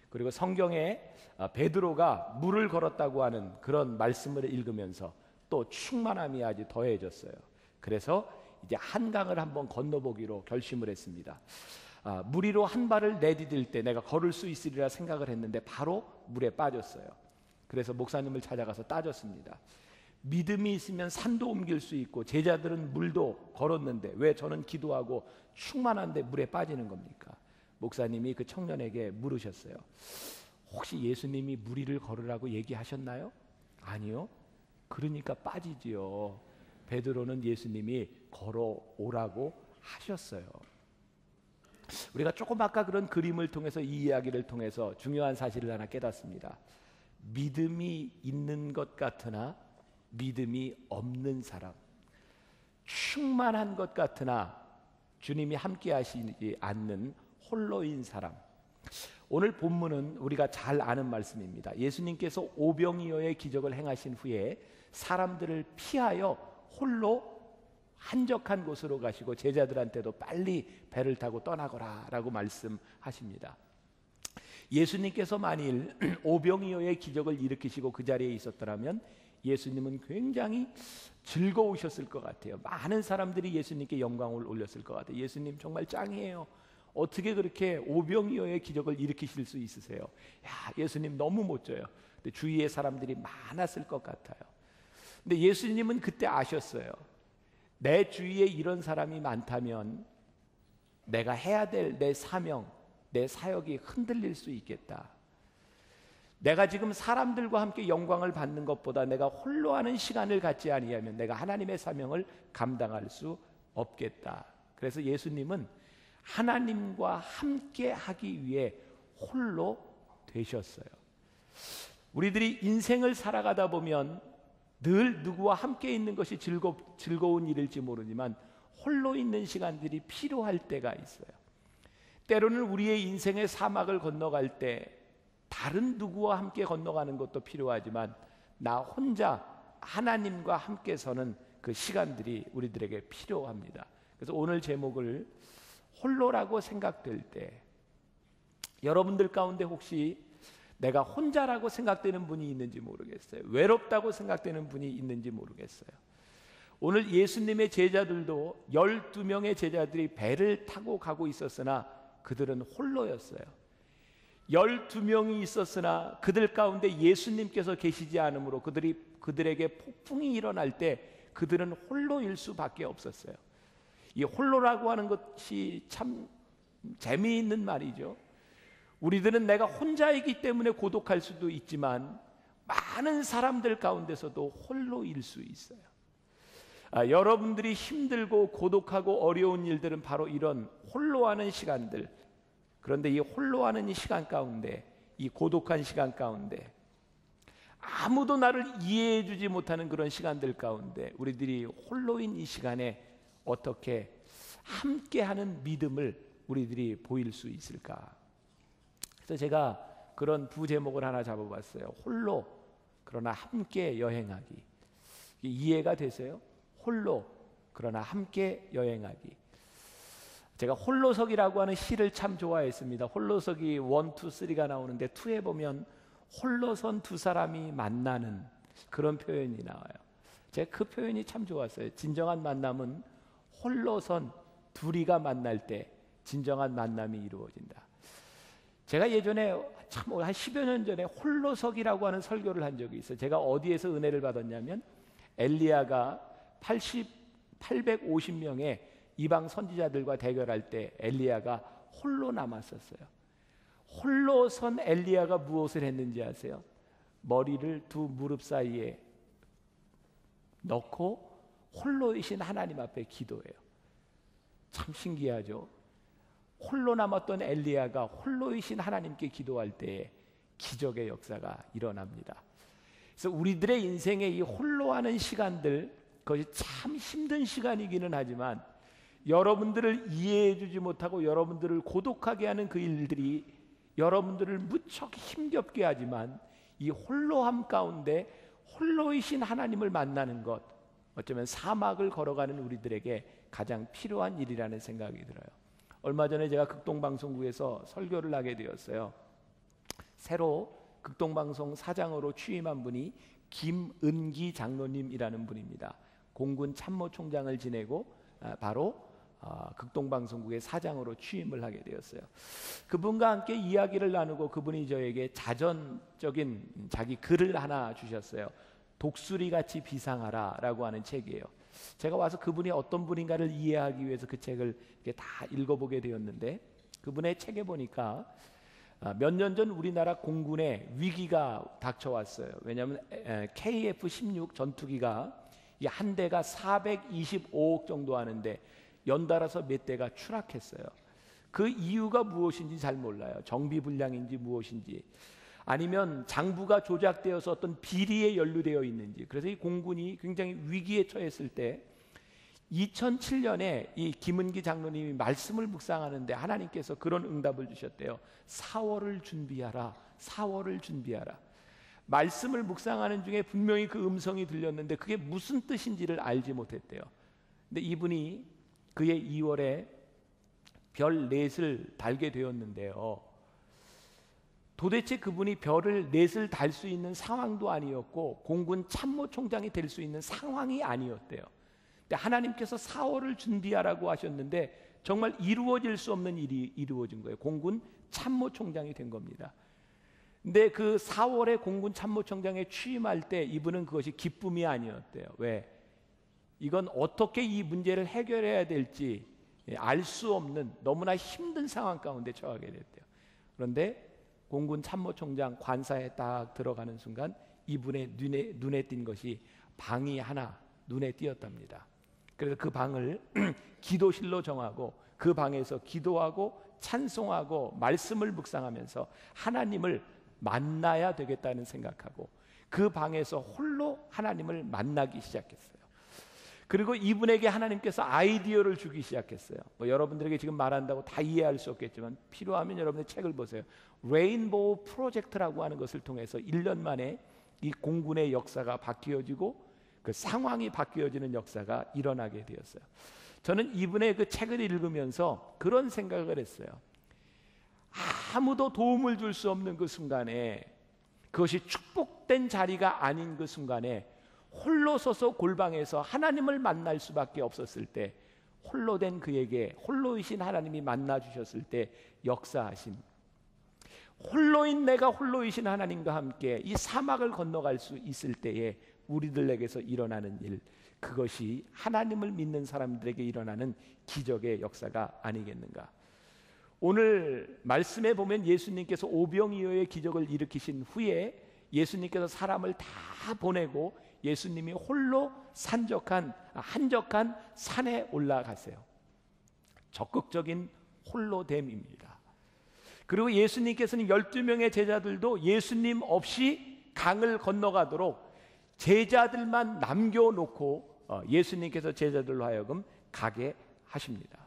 그리고 성경에 베드로가 물을 걸었다고 하는 그런 말씀을 읽으면서 또 충만함이 아주 더해졌어요. 그래서 이제 한강을 한번 건너보기로 결심을 했습니다. 물 위로 한 발을 내디딜 때 내가 걸을 수 있으리라 생각을 했는데 바로 물에 빠졌어요. 그래서 목사님을 찾아가서 따졌습니다. 믿음이 있으면 산도 옮길 수 있고 제자들은 물도 걸었는데 왜 저는 기도하고 충만한데 물에 빠지는 겁니까? 목사님이 그 청년에게 물으셨어요. 혹시 예수님이 물 위를 걸으라고 얘기하셨나요? 아니요. 그러니까 빠지지요. 베드로는 예수님이 걸어오라고 하셨어요. 우리가 조금 아까 그런 그림을 통해서 이 이야기를 통해서 중요한 사실을 하나 깨닫습니다. 믿음이 있는 것 같으나 믿음이 없는 사람, 충만한 것 같으나 주님이 함께 하시지 않는 홀로인 사람. 오늘 본문은 우리가 잘 아는 말씀입니다. 예수님께서 오병이어의 기적을 행하신 후에 사람들을 피하여 홀로 한적한 곳으로 가시고 제자들한테도 빨리 배를 타고 떠나거라 라고 말씀하십니다. 예수님께서 만일 오병이어의 기적을 일으키시고 그 자리에 있었더라면 예수님은 굉장히 즐거우셨을 것 같아요. 많은 사람들이 예수님께 영광을 올렸을 것 같아요. 예수님 정말 짱이에요. 어떻게 그렇게 오병이어의 기적을 일으키실 수 있으세요? 야, 예수님 너무 멋져요. 근데 주위에 사람들이 많았을 것 같아요. 근데 예수님은 그때 아셨어요. 내 주위에 이런 사람이 많다면 내가 해야 될 내 사명, 내 사역이 흔들릴 수 있겠다. 내가 지금 사람들과 함께 영광을 받는 것보다 내가 홀로 하는 시간을 갖지 아니하면 내가 하나님의 사명을 감당할 수 없겠다. 그래서 예수님은 하나님과 함께 하기 위해 홀로 되셨어요. 우리들이 인생을 살아가다 보면 늘 누구와 함께 있는 것이 즐거운 일일지 모르지만 홀로 있는 시간들이 필요할 때가 있어요. 때로는 우리의 인생의 사막을 건너갈 때 다른 누구와 함께 건너가는 것도 필요하지만 나 혼자 하나님과 함께 서는 그 시간들이 우리들에게 필요합니다. 그래서 오늘 제목을 홀로라고 생각될 때, 여러분들 가운데 혹시 내가 혼자라고 생각되는 분이 있는지 모르겠어요. 외롭다고 생각되는 분이 있는지 모르겠어요. 오늘 예수님의 제자들도 12명의 제자들이 배를 타고 가고 있었으나 그들은 홀로였어요. 12명이 있었으나 그들 가운데 예수님께서 계시지 않으므로 그들에게 폭풍이 일어날 때 그들은 홀로일 수밖에 없었어요. 이 홀로라고 하는 것이 참 재미있는 말이죠. 우리들은 내가 혼자이기 때문에 고독할 수도 있지만 많은 사람들 가운데서도 홀로일 수 있어요. 여러분들이 힘들고 고독하고 어려운 일들은 바로 이런 홀로하는 시간들. 그런데 이 홀로하는 이 시간 가운데, 이 고독한 시간 가운데, 아무도 나를 이해해 주지 못하는 그런 시간들 가운데 우리들이 홀로인 이 시간에 어떻게 함께하는 믿음을 우리들이 보일 수 있을까? 그래서 제가 그런 부제목을 하나 잡아봤어요. 홀로 그러나 함께 여행하기. 이해가 되세요? 홀로 그러나 함께 여행하기. 제가 홀로서기라고 하는 시를 참 좋아했습니다. 홀로서기 1, 2, 3가 나오는데 2에 보면 홀로선 두 사람이 만나는 그런 표현이 나와요. 제가 그 표현이 참 좋았어요. 진정한 만남은 홀로선 둘이가 만날 때 진정한 만남이 이루어진다. 제가 예전에 참 한 10여 년 전에 홀로서기라고 하는 설교를 한 적이 있어요. 제가 어디에서 은혜를 받았냐면 엘리야가 850명의 이방 선지자들과 대결할 때 엘리야가 홀로 남았었어요. 홀로 선 엘리야가 무엇을 했는지 아세요? 머리를 두 무릎 사이에 넣고 홀로이신 하나님 앞에 기도해요. 참 신기하죠. 홀로 남았던 엘리야가 홀로이신 하나님께 기도할 때에 기적의 역사가 일어납니다. 그래서 우리들의 인생의 이 홀로하는 시간들, 그것이 참 힘든 시간이기는 하지만 여러분들을 이해해 주지 못하고 여러분들을 고독하게 하는 그 일들이 여러분들을 무척 힘겹게 하지만 이 홀로함 가운데 홀로이신 하나님을 만나는 것, 어쩌면 사막을 걸어가는 우리들에게 가장 필요한 일이라는 생각이 들어요. 얼마 전에 제가 극동방송국에서 설교를 하게 되었어요. 새로 극동방송 사장으로 취임한 분이 김은기 장로님이라는 분입니다. 공군 참모총장을 지내고 바로 극동방송국의 사장으로 취임을 하게 되었어요. 그분과 함께 이야기를 나누고 그분이 저에게 자전적인 자기 글을 하나 주셨어요. 독수리같이 비상하라 라고 하는 책이에요. 제가 와서 그분이 어떤 분인가를 이해하기 위해서 그 책을 이렇게 다 읽어보게 되었는데, 그분의 책에 보니까 몇 년 전 우리나라 공군에 위기가 닥쳐왔어요. 왜냐하면 KF-16 전투기가 이 한 대가 425억 정도 하는데 연달아서 몇 대가 추락했어요. 그 이유가 무엇인지 잘 몰라요. 정비불량인지 무엇인지, 아니면 장부가 조작되어서 어떤 비리에 연루되어 있는지. 그래서 이 공군이 굉장히 위기에 처했을 때 2007년에 이 김은기 장로님이 말씀을 묵상하는데 하나님께서 그런 응답을 주셨대요. 4월을 준비하라. 4월을 준비하라. 말씀을 묵상하는 중에 분명히 그 음성이 들렸는데 그게 무슨 뜻인지를 알지 못했대요. 근데 이분이 그해 2월에 별 넷을 달게 되었는데요. 도대체 그분이 별을 넷을 달 수 있는 상황도 아니었고 공군 참모총장이 될 수 있는 상황이 아니었대요. 근데 하나님께서 4월을 준비하라고 하셨는데 정말 이루어질 수 없는 일이 이루어진 거예요. 공군 참모총장이 된 겁니다. 근데 그 4월에 공군 참모총장에 취임할 때 이분은 그것이 기쁨이 아니었대요. 왜? 이건 어떻게 이 문제를 해결해야 될지 알 수 없는 너무나 힘든 상황 가운데 처하게 됐대요. 그런데 공군 참모총장 관사에 딱 들어가는 순간 이분의 눈에 띈 것이 방이 하나 눈에 띄었답니다. 그래서 그 방을 기도실로 정하고 그 방에서 기도하고 찬송하고 말씀을 묵상하면서 하나님을 만나야 되겠다는 생각하고 그 방에서 홀로 하나님을 만나기 시작했어요. 그리고 이분에게 하나님께서 아이디어를 주기 시작했어요. 뭐 여러분들에게 지금 말한다고 다 이해할 수 없겠지만 필요하면 여러분의 책을 보세요. 레인보우 프로젝트라고 하는 것을 통해서 1년 만에 이 공군의 역사가 바뀌어지고 그 상황이 바뀌어지는 역사가 일어나게 되었어요. 저는 이분의 그 책을 읽으면서 그런 생각을 했어요. 아무도 도움을 줄 수 없는 그 순간에, 그것이 축복된 자리가 아닌 그 순간에 홀로 서서 골방에서 하나님을 만날 수밖에 없었을 때, 홀로 된 그에게 홀로이신 하나님이 만나 주셨을 때 역사하신, 홀로인 내가 홀로이신 하나님과 함께 이 사막을 건너갈 수 있을 때에 우리들에게서 일어나는 일, 그것이 하나님을 믿는 사람들에게 일어나는 기적의 역사가 아니겠는가. 오늘 말씀에 보면 예수님께서 오병이어의 기적을 일으키신 후에 예수님께서 사람을 다 보내고 예수님이 홀로 한적한 산에 올라가세요. 적극적인 홀로됨입니다. 그리고 예수님께서는 12명의 제자들도 예수님 없이 강을 건너가도록 제자들만 남겨놓고 예수님께서 제자들로 하여금 가게 하십니다.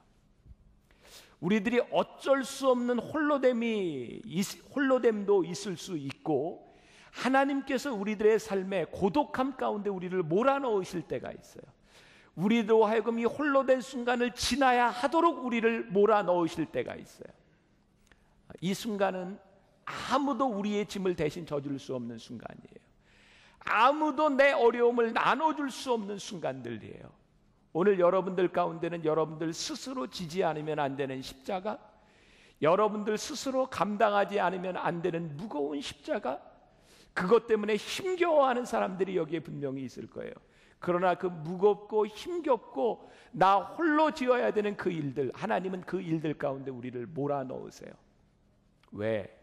우리들이 어쩔 수 없는 홀로됨도 있을 수 있고, 하나님께서 우리들의 삶에 고독함 가운데 우리를 몰아넣으실 때가 있어요. 우리도 하여금 이 홀로된 순간을 지나야 하도록 우리를 몰아넣으실 때가 있어요. 이 순간은 아무도 우리의 짐을 대신 져줄 수 없는 순간이에요. 아무도 내 어려움을 나눠줄 수 없는 순간들이에요. 오늘 여러분들 가운데는 여러분들 스스로 지지 않으면 안 되는 십자가, 여러분들 스스로 감당하지 않으면 안 되는 무거운 십자가, 그것 때문에 힘겨워하는 사람들이 여기에 분명히 있을 거예요. 그러나 그 무겁고 힘겹고 나 홀로 지어야 되는 그 일들, 하나님은 그 일들 가운데 우리를 몰아넣으세요. 왜?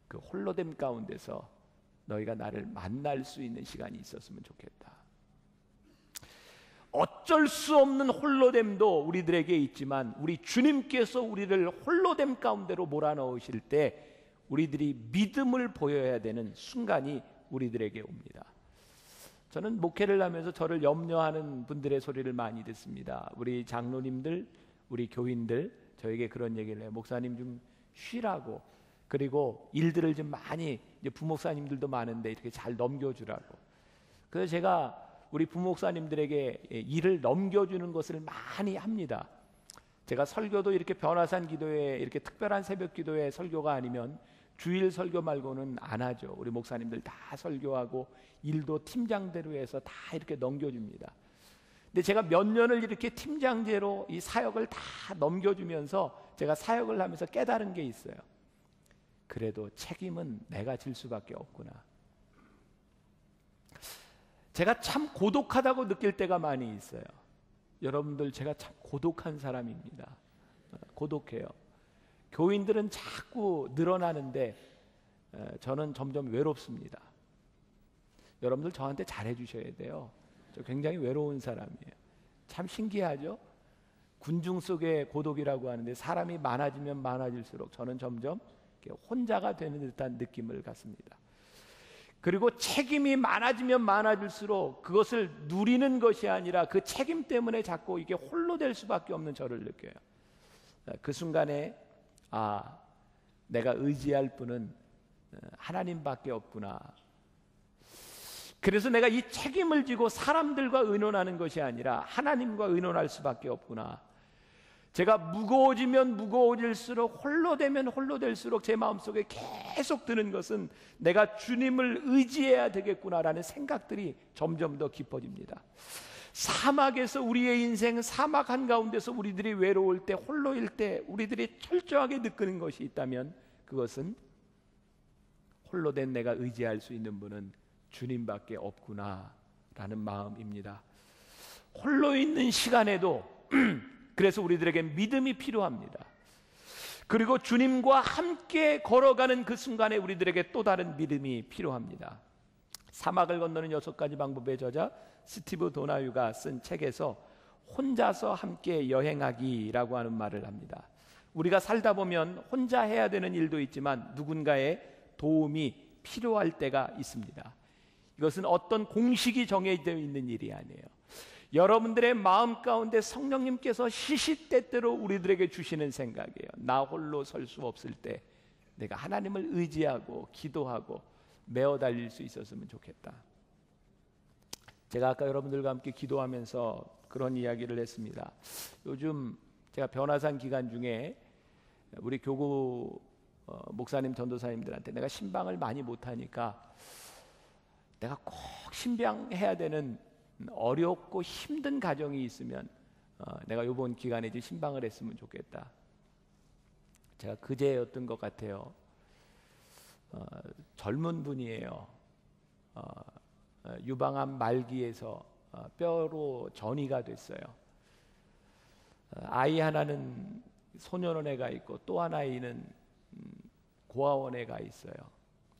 그 홀로됨 가운데서 너희가 나를 만날 수 있는 시간이 있었으면 좋겠다. 어쩔 수 없는 홀로됨도 우리들에게 있지만 우리 주님께서 우리를 홀로됨 가운데로 몰아넣으실 때 우리들이 믿음을 보여야 되는 순간이 우리들에게 옵니다. 저는 목회를 하면서 저를 염려하는 분들의 소리를 많이 듣습니다. 우리 장로님들, 우리 교인들 저에게 그런 얘기를 해요. 목사님 좀 쉬라고, 그리고 일들을 좀 많이, 이제 부목사님들도 많은데 이렇게 잘 넘겨주라고. 그래서 제가 우리 부목사님들에게 일을 넘겨주는 것을 많이 합니다. 제가 설교도 이렇게 변화산 기도회, 이렇게 특별한 새벽 기도회 설교가 아니면 주일 설교 말고는 안 하죠. 우리 목사님들 다 설교하고 일도 팀장대로 해서 다 이렇게 넘겨줍니다. 근데 제가 몇 년을 이렇게 팀장제로 이 사역을 다 넘겨주면서 제가 사역을 하면서 깨달은 게 있어요. 그래도 책임은 내가 질 수밖에 없구나. 제가 참 고독하다고 느낄 때가 많이 있어요. 여러분들, 제가 참 고독한 사람입니다. 고독해요. 교인들은 자꾸 늘어나는데 저는 점점 외롭습니다. 여러분들 저한테 잘해 주셔야 돼요. 저 굉장히 외로운 사람이에요. 참 신기하죠? 군중 속의 고독이라고 하는데 사람이 많아지면 많아질수록 저는 점점 혼자가 되는 듯한 느낌을 갖습니다. 그리고 책임이 많아지면 많아질수록 그것을 누리는 것이 아니라 그 책임 때문에 자꾸 이게 홀로 될 수밖에 없는 저를 느껴요. 그 순간에 내가 의지할 분은 하나님밖에 없구나. 그래서 내가 이 책임을 지고 사람들과 의논하는 것이 아니라 하나님과 의논할 수밖에 없구나. 제가 무거워지면 무거워질수록, 홀로 되면 홀로 될수록 제 마음속에 계속 드는 것은 내가 주님을 의지해야 되겠구나라는 생각들이 점점 더 깊어집니다. 사막에서 우리의 인생, 사막 한가운데서 우리들이 외로울 때, 홀로일 때 우리들이 철저하게 느끼는 것이 있다면 그것은 홀로 된 내가 의지할 수 있는 분은 주님밖에 없구나라는 마음입니다. 홀로 있는 시간에도 그래서 우리들에게 믿음이 필요합니다. 그리고 주님과 함께 걸어가는 그 순간에 우리들에게 또 다른 믿음이 필요합니다. 사막을 건너는 6가지 방법의 저자 스티브 도나유가 쓴 책에서 혼자서 함께 여행하기라고 하는 말을 합니다. 우리가 살다 보면 혼자 해야 되는 일도 있지만 누군가의 도움이 필요할 때가 있습니다. 이것은 어떤 공식이 정해져 있는 일이 아니에요. 여러분들의 마음 가운데 성령님께서 시시때때로 우리들에게 주시는 생각이에요. 나 홀로 설 수 없을 때 내가 하나님을 의지하고 기도하고 메어 달릴 수 있었으면 좋겠다. 제가 아까 여러분들과 함께 기도하면서 그런 이야기를 했습니다. 요즘 제가 변화산 기간 중에 우리 교구 목사님 전도사님들한테 내가 신방을 많이 못하니까 내가 꼭 신방해야 되는 어렵고 힘든 가정이 있으면 내가 이번 기간에 이제 신방을 했으면 좋겠다. 제가 그제였던 것 같아요. 젊은 분이에요. 유방암 말기에서 뼈로 전이가 됐어요. 아이 하나는 소년원에 가 있고 또 하나는 고아원에 가 있어요.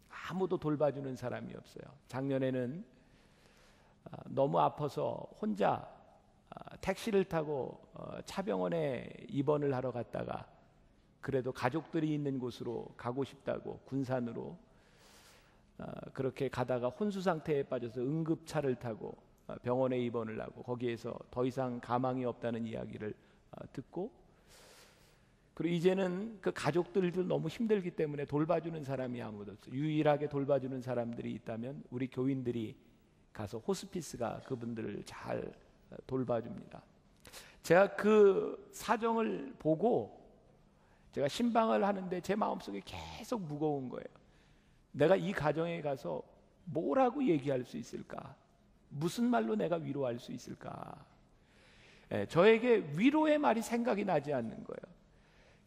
아무도 돌봐주는 사람이 없어요. 작년에는 너무 아파서 혼자 택시를 타고 차병원에 입원을 하러 갔다가 그래도 가족들이 있는 곳으로 가고 싶다고 군산으로 그렇게 가다가 혼수 상태에 빠져서 응급차를 타고 병원에 입원을 하고 거기에서 더 이상 가망이 없다는 이야기를 듣고, 그리고 이제는 그 가족들도 너무 힘들기 때문에 돌봐주는 사람이 아무도 없어요. 유일하게 돌봐주는 사람들이 있다면 우리 교인들이 가서 호스피스가 그분들을 잘 돌봐줍니다. 제가 그 사정을 보고 제가 신방을 하는데 제 마음속에 계속 무거운 거예요. 내가 이 가정에 가서 뭐라고 얘기할 수 있을까? 무슨 말로 내가 위로할 수 있을까? 저에게 위로의 말이 생각이 나지 않는 거예요.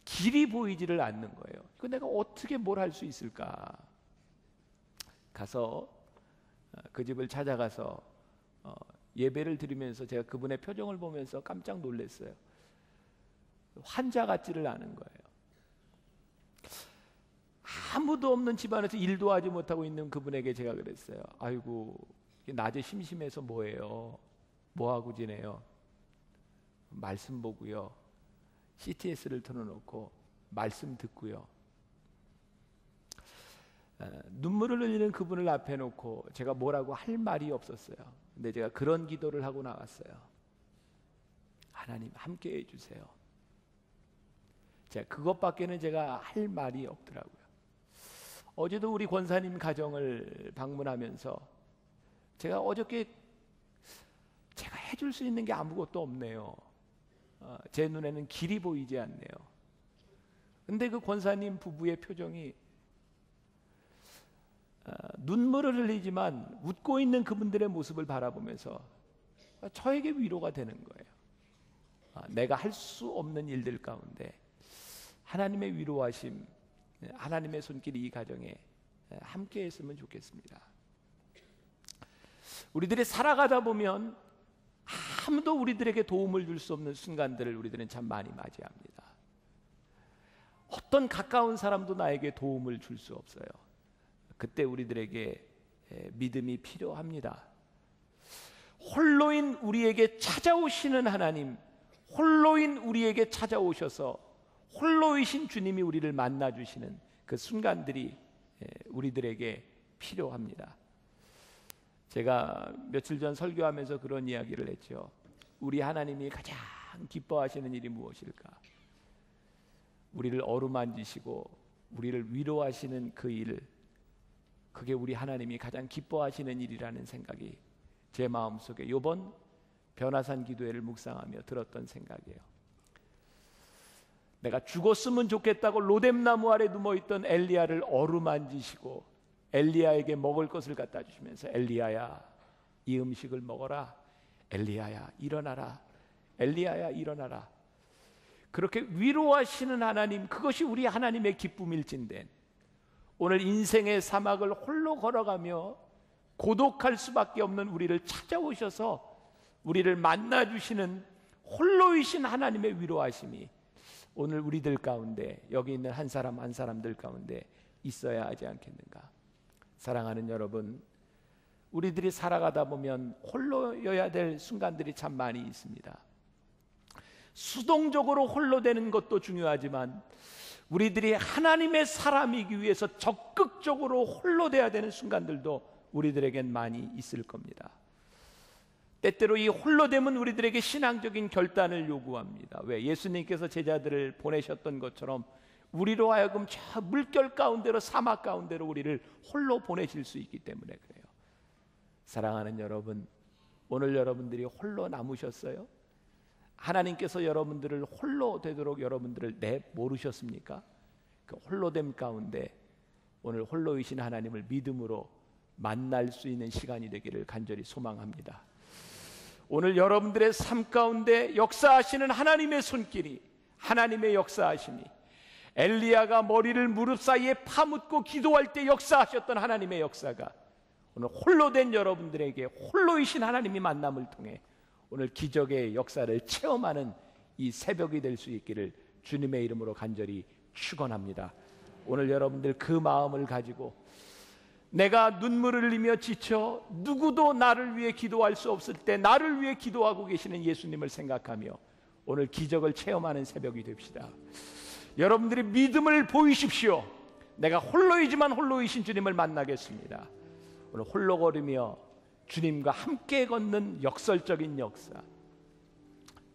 길이 보이지를 않는 거예요. 그 내가 어떻게 뭘 할 수 있을까? 가서 그 집을 찾아가서 예배를 드리면서 제가 그분의 표정을 보면서 깜짝 놀랐어요. 환자 같지를 않은 거예요. 아무도 없는 집안에서 일도 하지 못하고 있는 그분에게 제가 그랬어요. 아이고, 낮에 심심해서 뭐예요? 뭐 하고 지내요? 말씀 보고요. CTS를 틀어놓고 말씀 듣고요. 눈물을 흘리는 그분을 앞에 놓고 제가 뭐라고 할 말이 없었어요. 근데 제가 그런 기도를 하고 나왔어요. 하나님 함께 해주세요. 제가 그것밖에는 제가 할 말이 없더라고요. 어제도 우리 권사님 가정을 방문하면서 제가 어저께 제가 해줄 수 있는 게 아무것도 없네요. 제 눈에는 길이 보이지 않네요. 근데 그 권사님 부부의 표정이 눈물을 흘리지만 웃고 있는 그분들의 모습을 바라보면서 저에게 위로가 되는 거예요. 내가 할 수 없는 일들 가운데 하나님의 위로하심, 하나님의 손길이 이 가정에 함께 했으면 좋겠습니다. 우리들이 살아가다 보면 아무도 우리들에게 도움을 줄 수 없는 순간들을 우리들은 참 많이 맞이합니다. 어떤 가까운 사람도 나에게 도움을 줄 수 없어요. 그때 우리들에게 믿음이 필요합니다. 홀로인 우리에게 찾아오시는 하나님, 홀로인 우리에게 찾아오셔서 홀로이신 주님이 우리를 만나주시는 그 순간들이 우리들에게 필요합니다. 제가 며칠 전 설교하면서 그런 이야기를 했죠. 우리 하나님이 가장 기뻐하시는 일이 무엇일까? 우리를 어루만지시고 우리를 위로하시는 그 일, 그게 우리 하나님이 가장 기뻐하시는 일이라는 생각이 제 마음속에 이번 변화산 기도회를 묵상하며 들었던 생각이에요. 내가 죽었으면 좋겠다고 로뎀나무 아래 누워있던 엘리야를 어루만지시고 엘리야에게 먹을 것을 갖다 주시면서 엘리야야 이 음식을 먹어라, 엘리야야 일어나라, 엘리야야 일어나라. 그렇게 위로하시는 하나님, 그것이 우리 하나님의 기쁨일진데 오늘 인생의 사막을 홀로 걸어가며 고독할 수밖에 없는 우리를 찾아오셔서 우리를 만나주시는 홀로이신 하나님의 위로하심이 오늘 우리들 가운데, 여기 있는 한 사람 한 사람들 가운데 있어야 하지 않겠는가. 사랑하는 여러분, 우리들이 살아가다 보면 홀로여야 될 순간들이 참 많이 있습니다. 수동적으로 홀로 되는 것도 중요하지만 우리들이 하나님의 사람이기 위해서 적극적으로 홀로 돼야 되는 순간들도 우리들에겐 많이 있을 겁니다. 때때로 이 홀로됨은 우리들에게 신앙적인 결단을 요구합니다. 왜? 예수님께서 제자들을 보내셨던 것처럼 우리로 하여금 저 물결 가운데로, 사막 가운데로 우리를 홀로 보내실 수 있기 때문에 그래요. 사랑하는 여러분, 오늘 여러분들이 홀로 남으셨어요? 하나님께서 여러분들을 홀로 되도록 여러분들을 내모르셨습니까? 그 홀로됨 가운데 오늘 홀로이신 하나님을 믿음으로 만날 수 있는 시간이 되기를 간절히 소망합니다. 오늘 여러분들의 삶 가운데 역사하시는 하나님의 손길이, 하나님의 역사하심이, 엘리야가 머리를 무릎 사이에 파묻고 기도할 때 역사하셨던 하나님의 역사가 오늘 홀로 된 여러분들에게 홀로이신 하나님이 만남을 통해 오늘 기적의 역사를 체험하는 이 새벽이 될 수 있기를 주님의 이름으로 간절히 축원합니다. 오늘 여러분들 그 마음을 가지고 내가 눈물을 흘리며 지쳐 누구도 나를 위해 기도할 수 없을 때 나를 위해 기도하고 계시는 예수님을 생각하며 오늘 기적을 체험하는 새벽이 됩시다. 여러분들이 믿음을 보이십시오. 내가 홀로이지만 홀로이신 주님을 만나겠습니다. 오늘 홀로 걸으며 주님과 함께 걷는 역설적인 역사.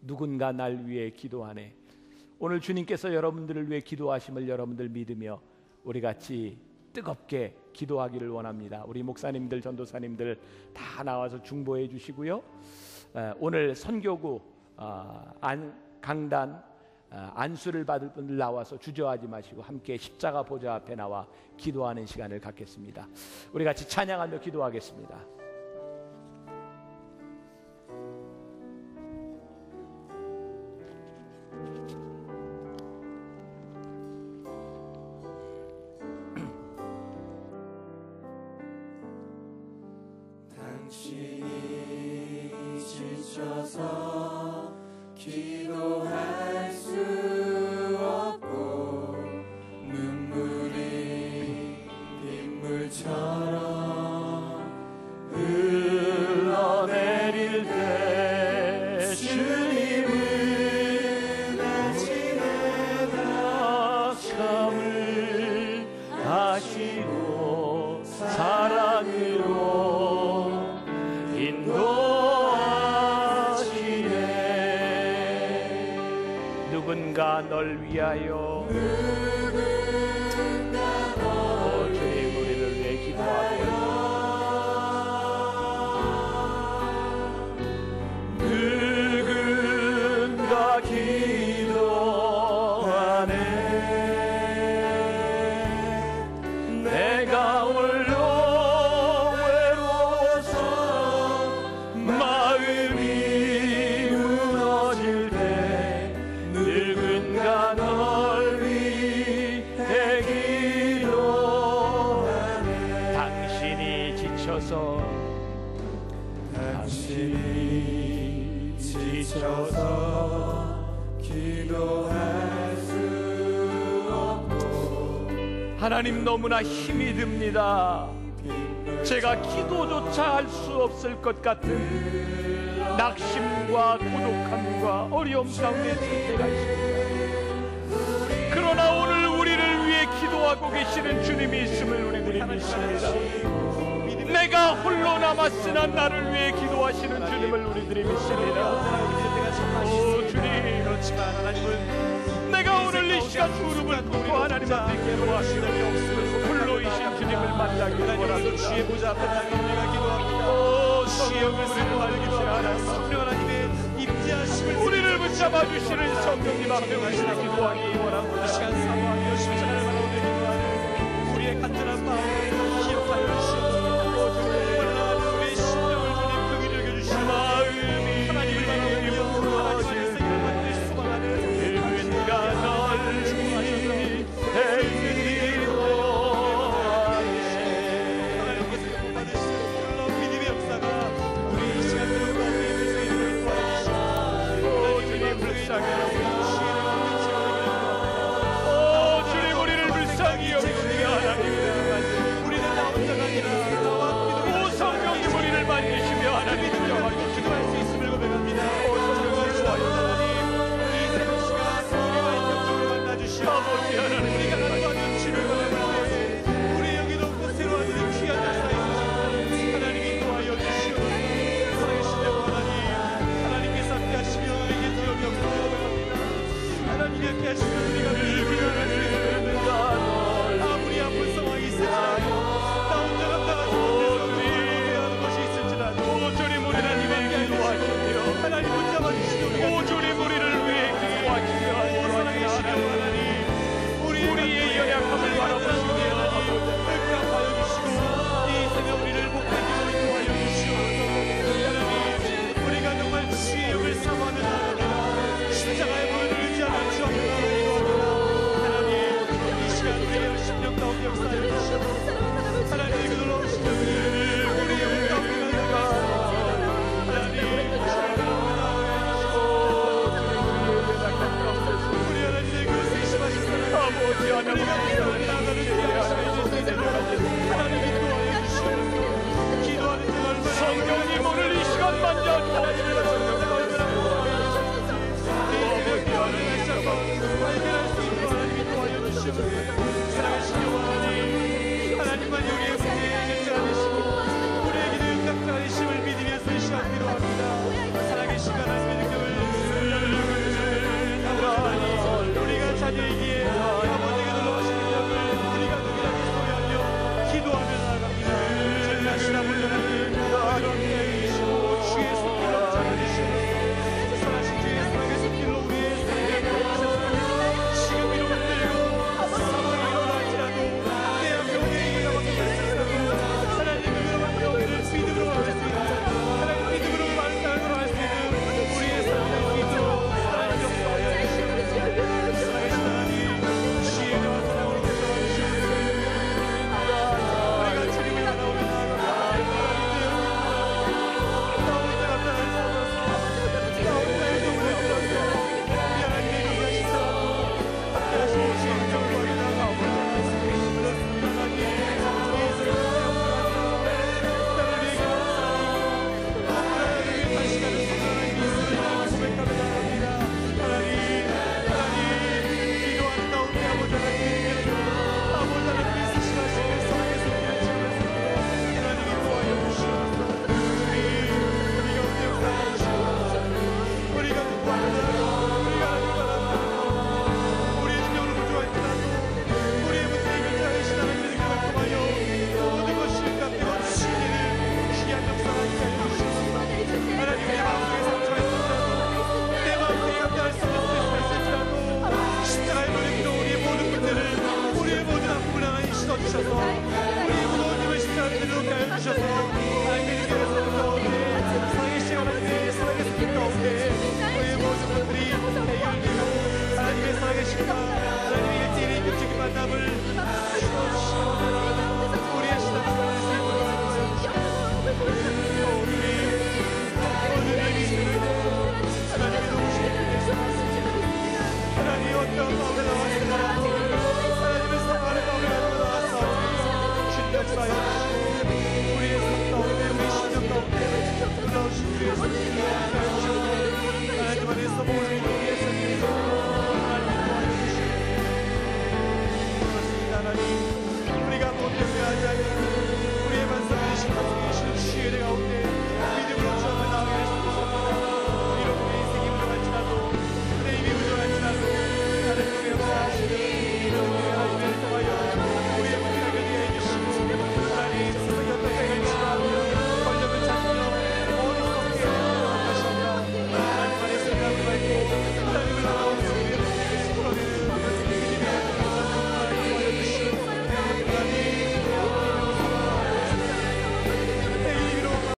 누군가 날 위해 기도하네. 오늘 주님께서 여러분들을 위해 기도하심을 여러분들 믿으며 우리 같이 뜨겁게 기도하기를 원합니다. 우리 목사님들, 전도사님들 다 나와서 중보해 주시고요. 오늘 선교구 강단 안수를 받을 분들 나와서 주저하지 마시고 함께 십자가 보좌 앞에 나와 기도하는 시간을 갖겠습니다. 우리 같이 찬양하며 기도하겠습니다. 당신이 지쳐서 기도할 수 없고 눈물이 빗물처럼 흘러내릴 때 인도하시고 사랑으로 인도하시네. 누군가 널 위하여 주님 우리를 위해 기도하며 누군가 기도하네. 내가 홀로 외로워서 마음이 무너질 때 누군가 널 위해 기도하네. 당신이 지쳐서 기도할 수 없고 하나님 너무나 힘이 듭니다. 제가 기도조차 할 수 없을 것 같은 낙심과 고독함과 어려움 가운데 있을 때가 있습니다. 그러나 오늘 우리를 위해 기도하고 계시는 주님이 있음을 우리들이 믿습니다. 내가 홀로 남았으나 나를 위해 기도하시는 주님을 우리들이 믿습니다. 오 주님, 그렇지만 하나님은 내가 오늘 이 시간 무릎을 꿇고 하나님 앞에 기도하시는 홀로이신 주님을 만나기 원합니다. 주의 보좌 앞에 우리가 기도합니다. 오 성령을 기도하시는 하나님, 하나님의 임재하심을 우리를 붙잡아 주시는 성령님 앞에 우리가 기도하기 원합니다.